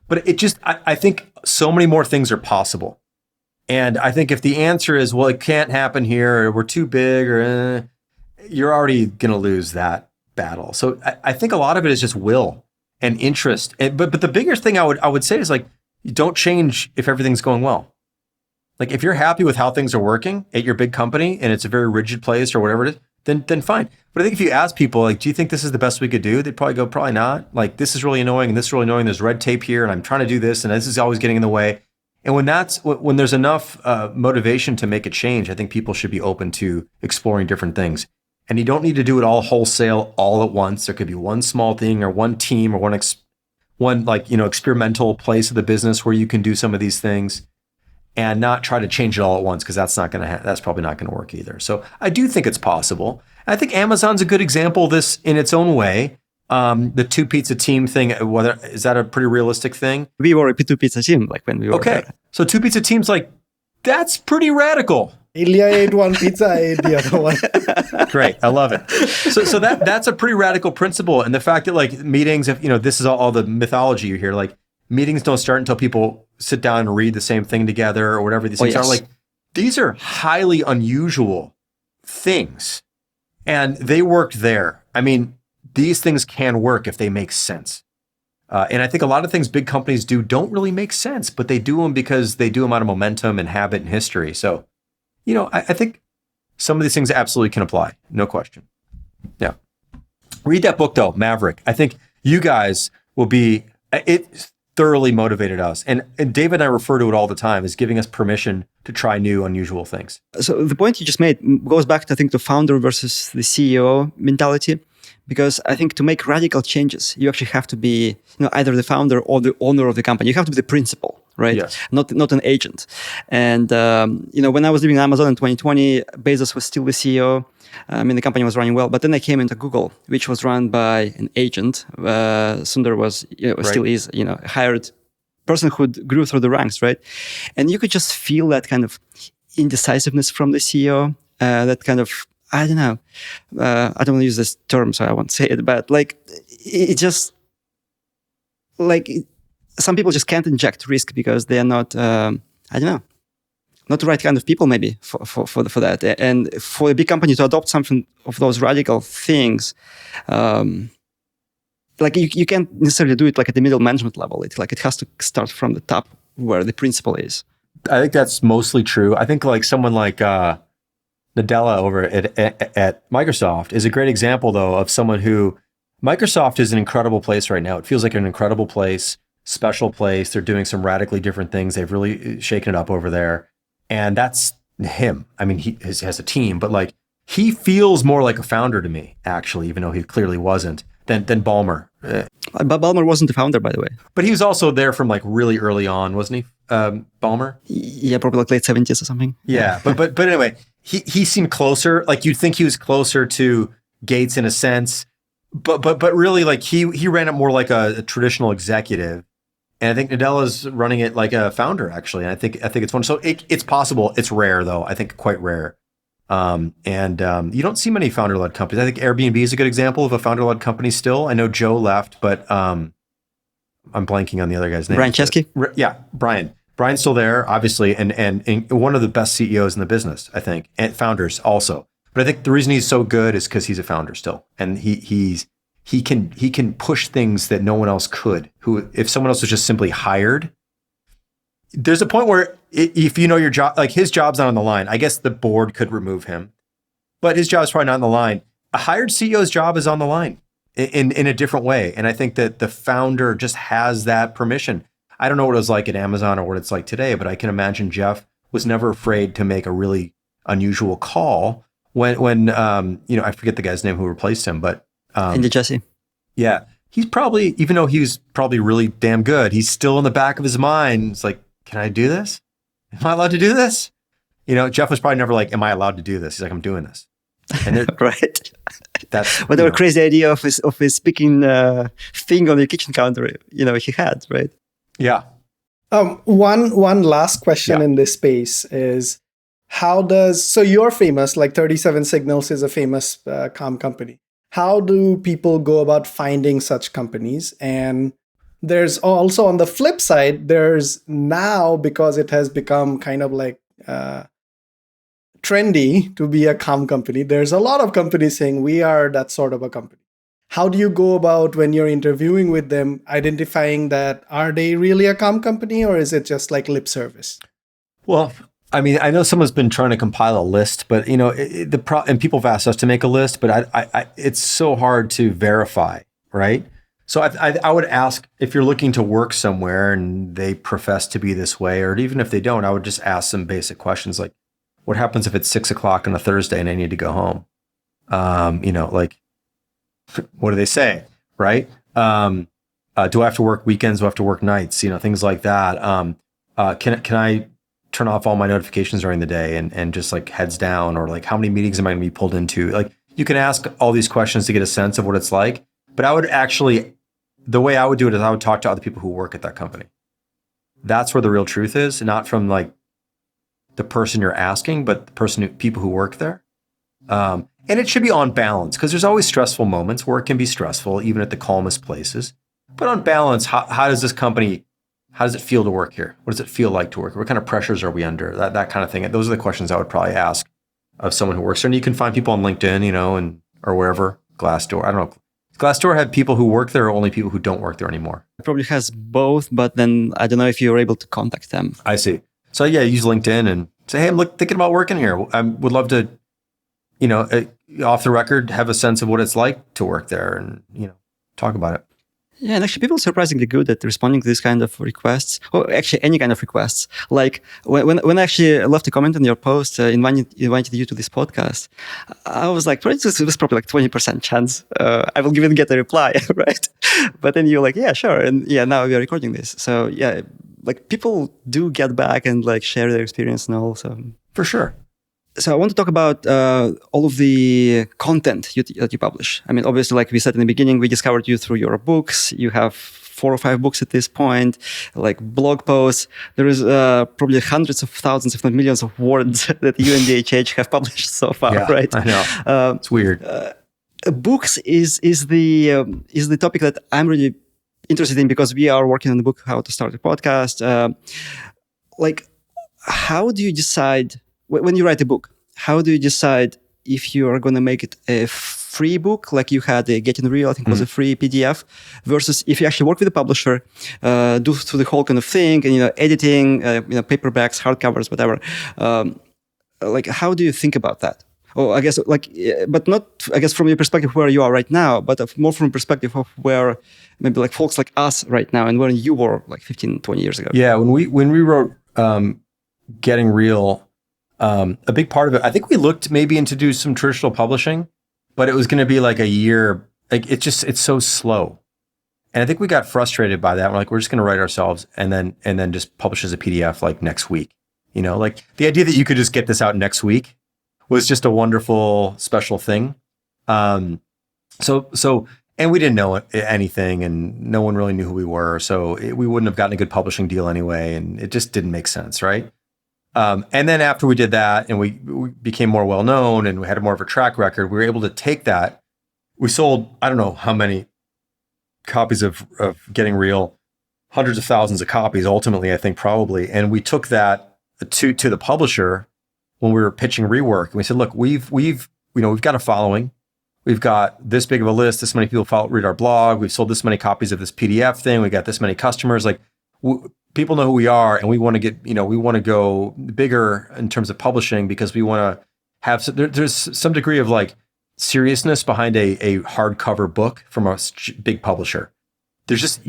But I think so many more things are possible. And I think if the answer is, well, it can't happen here, or we're too big, or you're already going to lose that battle. So I think a lot of it is just will and interest. But the biggest thing I would say is you don't change if everything's going well. Like if you're happy with how things are working at your big company and it's a very rigid place or whatever it is, then fine. But I think if you ask people, do you think this is the best we could do? They'd probably go, probably not. This is really annoying and this is really annoying. There's red tape here and I'm trying to do this and this is always getting in the way. And when there's enough motivation to make a change, I think people should be open to exploring different things. And you don't need to do it all wholesale all at once. There could be one small thing or one team or one experimental place of the business where you can do some of these things. And not try to change it all at once, because that's probably not going to work either. So I do think it's possible. I think Amazon's a good example of this in its own way. The 2 pizza team thing, is that a pretty realistic thing? We were a 2 pizza team, when we were okay. there. So 2 pizza teams, that's pretty radical. Ilya ate one pizza, I ate the other one. Great, I love it. So that's a pretty radical principle, and the fact that meetings, if this is all the mythology you hear, meetings don't start until people sit down and read the same thing together or whatever these things are. These are highly unusual things, and they worked there. I mean, these things can work if they make sense. And I think a lot of things big companies do don't really make sense, but they do them because they do them out of momentum and habit and history. So, I think some of these things absolutely can apply. No question. Yeah. Read that book though, Maverick. I think you guys will be, it thoroughly motivated us. And David and I refer to it all the time as giving us permission to try new, unusual things. So the point you just made goes back to, I think, the founder versus the CEO mentality. Because I think to make radical changes, you actually have to be either the founder or the owner of the company. You have to be the principal, right? Yes. Not an agent. And when I was leaving Amazon in 2020, Bezos was still the CEO. The company was running well. But then I came into Google, which was run by an agent. Sundar was, still is, hired person who grew through the ranks, right? And you could just feel that kind of indecisiveness from the CEO, that kind of, I don't know. I don't want to use this term, so I won't say it. But it just some people just can't inject risk because they are not. Not the right kind of people, maybe for that. And for a big company to adopt something of those radical things, you can't necessarily do it at the middle management level. It's it has to start from the top where the principal is. I think that's mostly true. I think someone like Nadella over at Microsoft is a great example, though, of someone who Microsoft is an incredible place right now. It feels like an incredible place, special place. They're doing some radically different things. They've really shaken it up over there. And that's him. I mean, he has a team, but he feels more like a founder to me, actually, even though he clearly wasn't, than Ballmer. But Ballmer wasn't the founder, by the way. But he was also there from really early on, wasn't he? Ballmer? Yeah, probably late 70s or something. Yeah, but anyway, he seemed closer. You'd think he was closer to Gates in a sense, but really he ran it more like a traditional executive. And I think Nadella's running it like a founder, actually. And I think it's fun. So it's possible. It's rare, though. I think quite rare. You don't see many founder-led companies. I think Airbnb is a good example of a founder-led company still. I know Joe left, but I'm blanking on the other guy's name. Brian Chesky? Yeah, Brian. Brian's still there, obviously, and one of the best CEOs in the business, I think, and founders also. But I think the reason he's so good is because he's a founder still, and he can push things that no one else could. Who, if someone else was just simply hired, there's a point where if your job, his job's not on the line. I guess the board could remove him, but his job's probably not on the line. A hired CEO's job is on the line in a different way, and I think that the founder just has that permission. I don't know what it was like at Amazon or what it's like today, but I can imagine Jeff was never afraid to make a really unusual call when I forget the guy's name who replaced him, but Andy Jassy. yeah, he's probably, even though he was probably really damn good, he's still in the back of his mind. It's like, can I do this? Am I allowed to do this? Jeff was probably never like, am I allowed to do this? He's like, I'm doing this. And Right. that's Whatever crazy idea of his speaking thing on the kitchen counter, he had, right? Yeah. One last question Yeah. in this space is so you're famous, like 37 Signals is a famous comm company. How do people go about finding such companies? And there's also on the flip side, there's now, because it has become kind of like trendy to be a comm company, there's a lot of companies saying we are that sort of a company. How do you go about when you're interviewing with them, identifying that are they really a comm company or is it just like lip service? Well, I mean, I know someone's been trying to compile a list, but and people have asked us to make a list, but I it's so hard to verify, right? So I would ask, if you're looking to work somewhere and they profess to be this way, or even if they don't, I would just ask some basic questions like, what happens if it's 6:00 on a Thursday and I need to go home? Like, what do they say, right? Do I have to work weekends? Do I have to work nights? Things like that. Can I turn off all my notifications during the day and just like heads down, or like how many meetings am I going to be pulled into? Like, you can ask all these questions to get a sense of what it's like. But the way I would do it is I would talk to other people who work at that company. That's where the real truth is, not from like the person you're asking, but the people who work there. And it should be on balance, because there's always stressful moments. Work can be stressful, even at the calmest places. But on balance, how does this company, how does it feel to work here? What does it feel like to work? What kind of pressures are we under? That kind of thing. Those are the questions I would probably ask of someone who works there. And you can find people on LinkedIn, or wherever. Glassdoor. I don't know. Glassdoor had people who work there, or only people who don't work there anymore? It probably has both, but then I don't know if you're able to contact them. I see. So yeah, use LinkedIn and say, hey, I'm thinking about working here. I would love to, off the record, have a sense of what it's like to work there and, talk about it. Yeah, and actually people are surprisingly good at responding to this kind of requests, or actually any kind of requests. Like when I actually left a comment on your post, invited you to this podcast, I was like, this was probably like 20% chance I will even get a reply, right? But then you're like, yeah, sure. And yeah, now we are recording this. So yeah, like people do get back and like share their experience and all. So for sure. So I want to talk about all of the content that you publish. I mean, obviously, like we said in the beginning, we discovered you through your books. You have 4 or 5 books at this point, like blog posts. There is probably hundreds of thousands, if not millions of words that you and DHH have published so far, yeah, right? I know. It's weird. Books is the topic that I'm really interested in, because we are working on the book, How to Start a Podcast. Like, how do you decide, when you write a book, how do you decide if you are going to make it a free book, like you had a Getting Real, I think was a free PDF, versus if you actually work with a publisher, do through the whole kind of thing, and editing, paperbacks, hardcovers, whatever. Like, how do you think about that? Or I guess, but not, I guess, from your perspective where you are right now, but more from a perspective of where maybe like folks like us right now and where you were like 15, 20 years ago. Yeah, when we wrote Getting Real, a big part of it, I think we looked maybe into do some traditional publishing, but it was going to be like a year. Like it's so slow. And I think we got frustrated by that. We're like, we're just going to write ourselves and then just publish as a PDF like next week. Like the idea that you could just get this out next week was just a wonderful, special thing. And we didn't know anything, and no one really knew who we were. So we wouldn't have gotten a good publishing deal anyway. And it just didn't make sense, right? And then after we did that and we became more well-known and we had more of a track record, we were able to take that. We sold, I don't know how many copies of Getting Real, hundreds of thousands of copies, ultimately, I think probably. And we took that to the publisher when we were pitching Rework. And we said, look, we've got a following. We've got this big of a list, this many people read our blog. We've sold this many copies of this PDF thing. We got this many customers. Like, people know who we are, and we want to get, we want to go bigger in terms of publishing, because we want to have, there's some degree of like seriousness behind a hardcover book from a big publisher. There's just,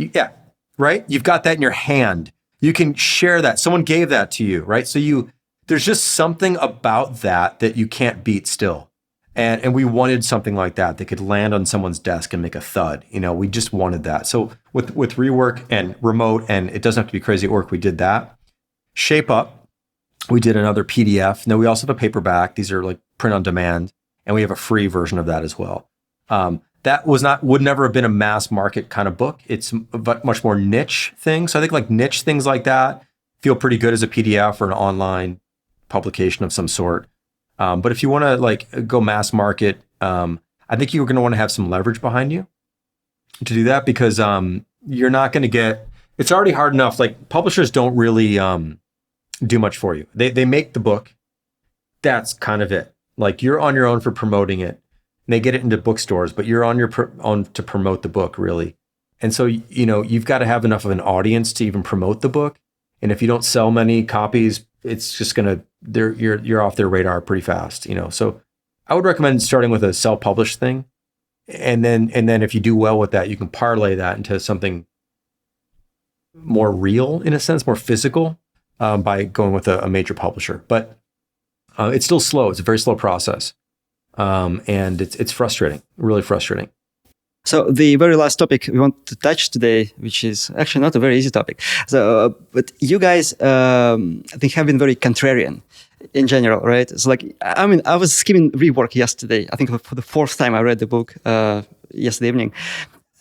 right? You've got that in your hand. You can share that. Someone gave that to you, right? So there's just something about that you can't beat still. And we wanted something like that that could land on someone's desk and make a thud. We just wanted that. So with Rework and Remote, and it doesn't have to be crazy at work, we did that. Shape Up, we did another PDF. Now we also have a paperback. These are like print on demand, and we have a free version of that as well. That would never have been a mass market kind of book. It's a much more niche thing. So I think like niche things like that feel pretty good as a PDF or an online publication of some sort. But if you want to like go mass market, I think you're going to want to have some leverage behind you to do that, because you're not going to get. It's already hard enough. Like publishers don't really do much for you. They make the book. That's kind of it. Like you're on your own for promoting it. And they get it into bookstores, but you're on your own to promote the book, really. And so you've got to have enough of an audience to even promote the book. And if you don't sell many copies, it's just you're off their radar pretty fast, So I would recommend starting with a self-published thing. And then if you do well with that, you can parlay that into something more real, in a sense, more physical, by going with a major publisher. But it's still slow. It's a very slow process. And it's frustrating, really frustrating. So the very last topic we want to touch today, which is actually not a very easy topic. So, but you guys, I think, have been very contrarian in general, right? It's like, I was skimming Rework yesterday. I think for the fourth time I read the book yesterday evening.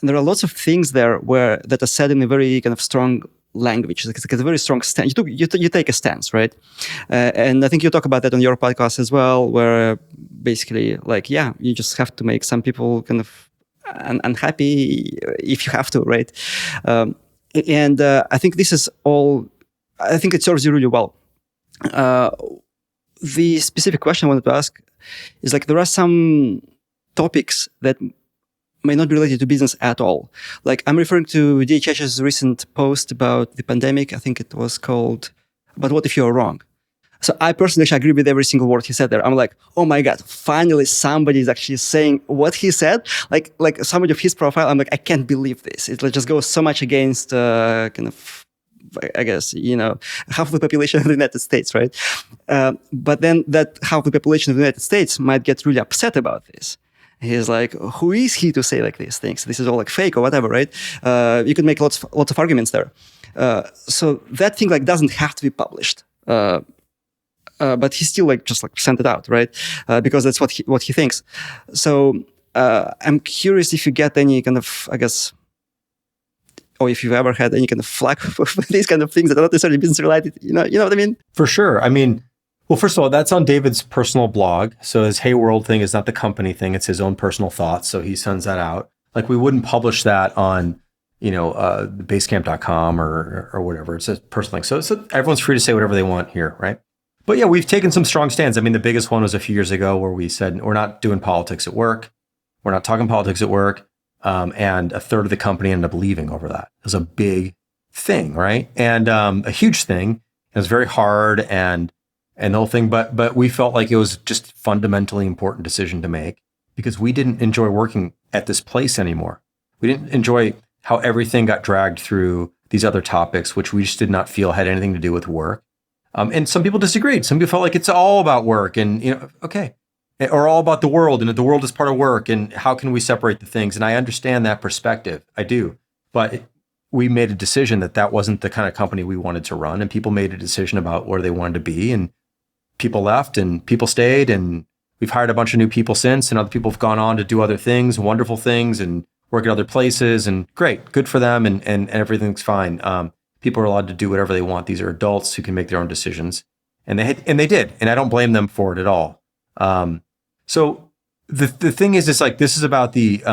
And there are lots of things there that are said in a very kind of strong language. It's a very strong stance. You take a stance, right? And I think you talk about that on your podcast as well, where basically, like, you just have to make some people kind of unhappy if you have to, right? And I think this is all. I think it serves you really well. The specific question I wanted to ask is, like, there are some topics that may not be related to business at all. Like, I'm referring to DHH's recent post about the pandemic. I think it was called, "But what if you're wrong?" So I personally actually agree with every single word he said there. I'm like, oh my God, finally somebody is actually saying what he said. Like somebody of his profile, I'm like, I can't believe this. It just goes so much against kind of, I guess, half of the population of the United States, right? But then that half of the population of the United States might get really upset about this. He's like, who is he to say like these things? This is all like fake or whatever, right? You could make lots of arguments there. So that thing like doesn't have to be published. But he still just sent it out, right? Because that's what he thinks. So I'm curious if you get any kind of, I guess, or if you've ever had any kind of flack for these kind of things that are not necessarily business related. You know what I mean? For sure. I mean, well, first of all, that's on David's personal blog. So his Hey World thing is not the company thing; it's his own personal thoughts. So he sends that out. Like we wouldn't publish that on, Basecamp.com or whatever. It's a personal thing. So everyone's free to say whatever they want here, right? But yeah, we've taken some strong stands. I mean, the biggest one was a few years ago where we said, we're not doing politics at work. We're not talking politics at work. And a third of the company ended up leaving over that. It was a big thing, right? And a huge thing. It was very hard and the whole thing. But we felt like it was just fundamentally important decision to make because we didn't enjoy working at this place anymore. We didn't enjoy how everything got dragged through these other topics, which we just did not feel had anything to do with work. And some people disagreed. Some people felt like it's all about work and, okay, or all about the world and that the world is part of work and how can we separate the things? And I understand that perspective. I do. But we made a decision that wasn't the kind of company we wanted to run. And people made a decision about where they wanted to be. And people left and people stayed. And we've hired a bunch of new people since. And other people have gone on to do other things, wonderful things, and work at other places. And great, good for them. And everything's fine. People are allowed to do whatever they want. These are adults who can make their own decisions, and they did, and I don't blame them for it at all. So the thing is, it's like this is about this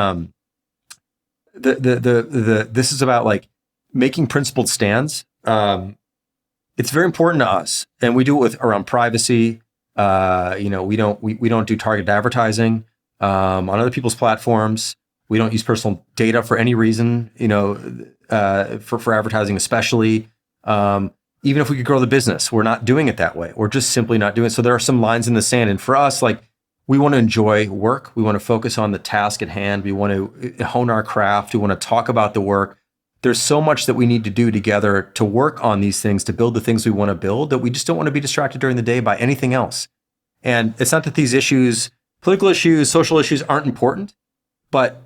is about like making principled stands. It's very important to us, and we do it around privacy. We don't do targeted advertising on other people's platforms. We don't use personal data for any reason. For advertising, especially, even if we could grow the business, we're not doing it that way. We're just simply not doing it. So there are some lines in the sand. And for us, like, we want to enjoy work. We want to focus on the task at hand. We want to hone our craft. We want to talk about the work. There's so much that we need to do together to work on these things, to build the things we want to build, that we just don't want to be distracted during the day by anything else. And it's not that these issues political issues, social issues aren't important, but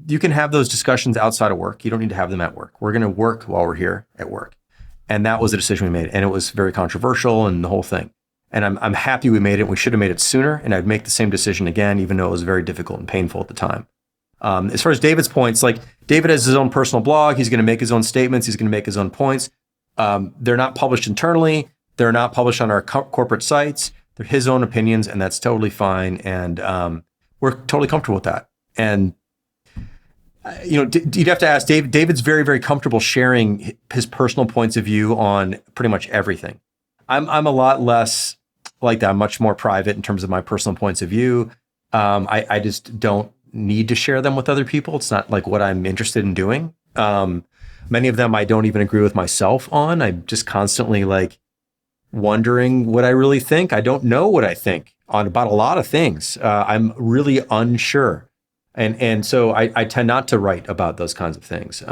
you can have those discussions outside of work. You don't need to have them at work. We're going to work while we're here at work. And that was a decision we made. And it was very controversial and the whole thing. And I'm happy we made it. We should have made it sooner. And I'd make the same decision again, even though it was very difficult and painful at the time. As far as David's points, like David has his own personal blog. He's going to make his own statements. He's going to make his own points. They're not published internally. They're not published on our corporate sites. They're his own opinions, and that's totally fine. And we're totally comfortable with that. And you'd have to ask David. David's very, very comfortable sharing his personal points of view on pretty much everything. I'm a lot less like that. I'm much more private in terms of my personal points of view. I just don't need to share them with other people. It's not like what I'm interested in doing. Many of them I don't even agree with myself on. I'm just constantly like wondering what I really think. I don't know what I think about a lot of things. I'm really unsure. And so I tend not to write about those kinds of things.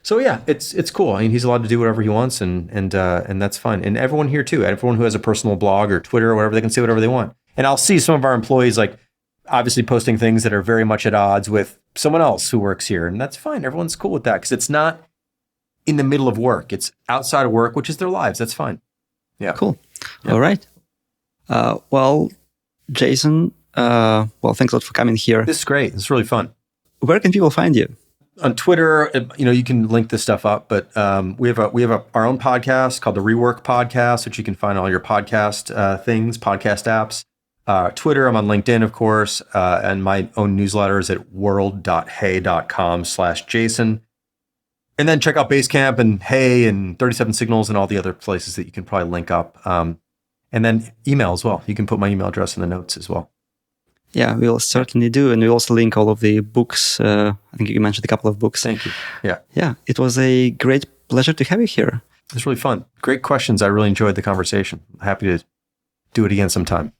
So yeah, it's cool. I mean, he's allowed to do whatever he wants, and that's fine. And everyone here too, everyone who has a personal blog or Twitter or whatever, they can say whatever they want. And I'll see some of our employees like obviously posting things that are very much at odds with someone else who works here, and that's fine. Everyone's cool with that because it's not in the middle of work. It's outside of work, which is their lives. That's fine. Yeah. Cool. Yeah. All right. Well, Jason, thanks a lot for coming here. This is great. It's really fun. Where can people find you? On Twitter, you can link this stuff up, but we have our own podcast called the Rework Podcast, which you can find all your podcast podcast apps. Twitter, I'm on LinkedIn, of course, and my own newsletter is at world.hey.com/Jason. And then check out Basecamp and HEY and 37 Signals and all the other places that you can probably link up. And then email as well. You can put my email address in the notes as well. Yeah, we'll certainly do. And we'll also link all of the books. I think you mentioned a couple of books. Thank you. Yeah. Yeah, it was a great pleasure to have you here. It was really fun. Great questions. I really enjoyed the conversation. Happy to do it again sometime.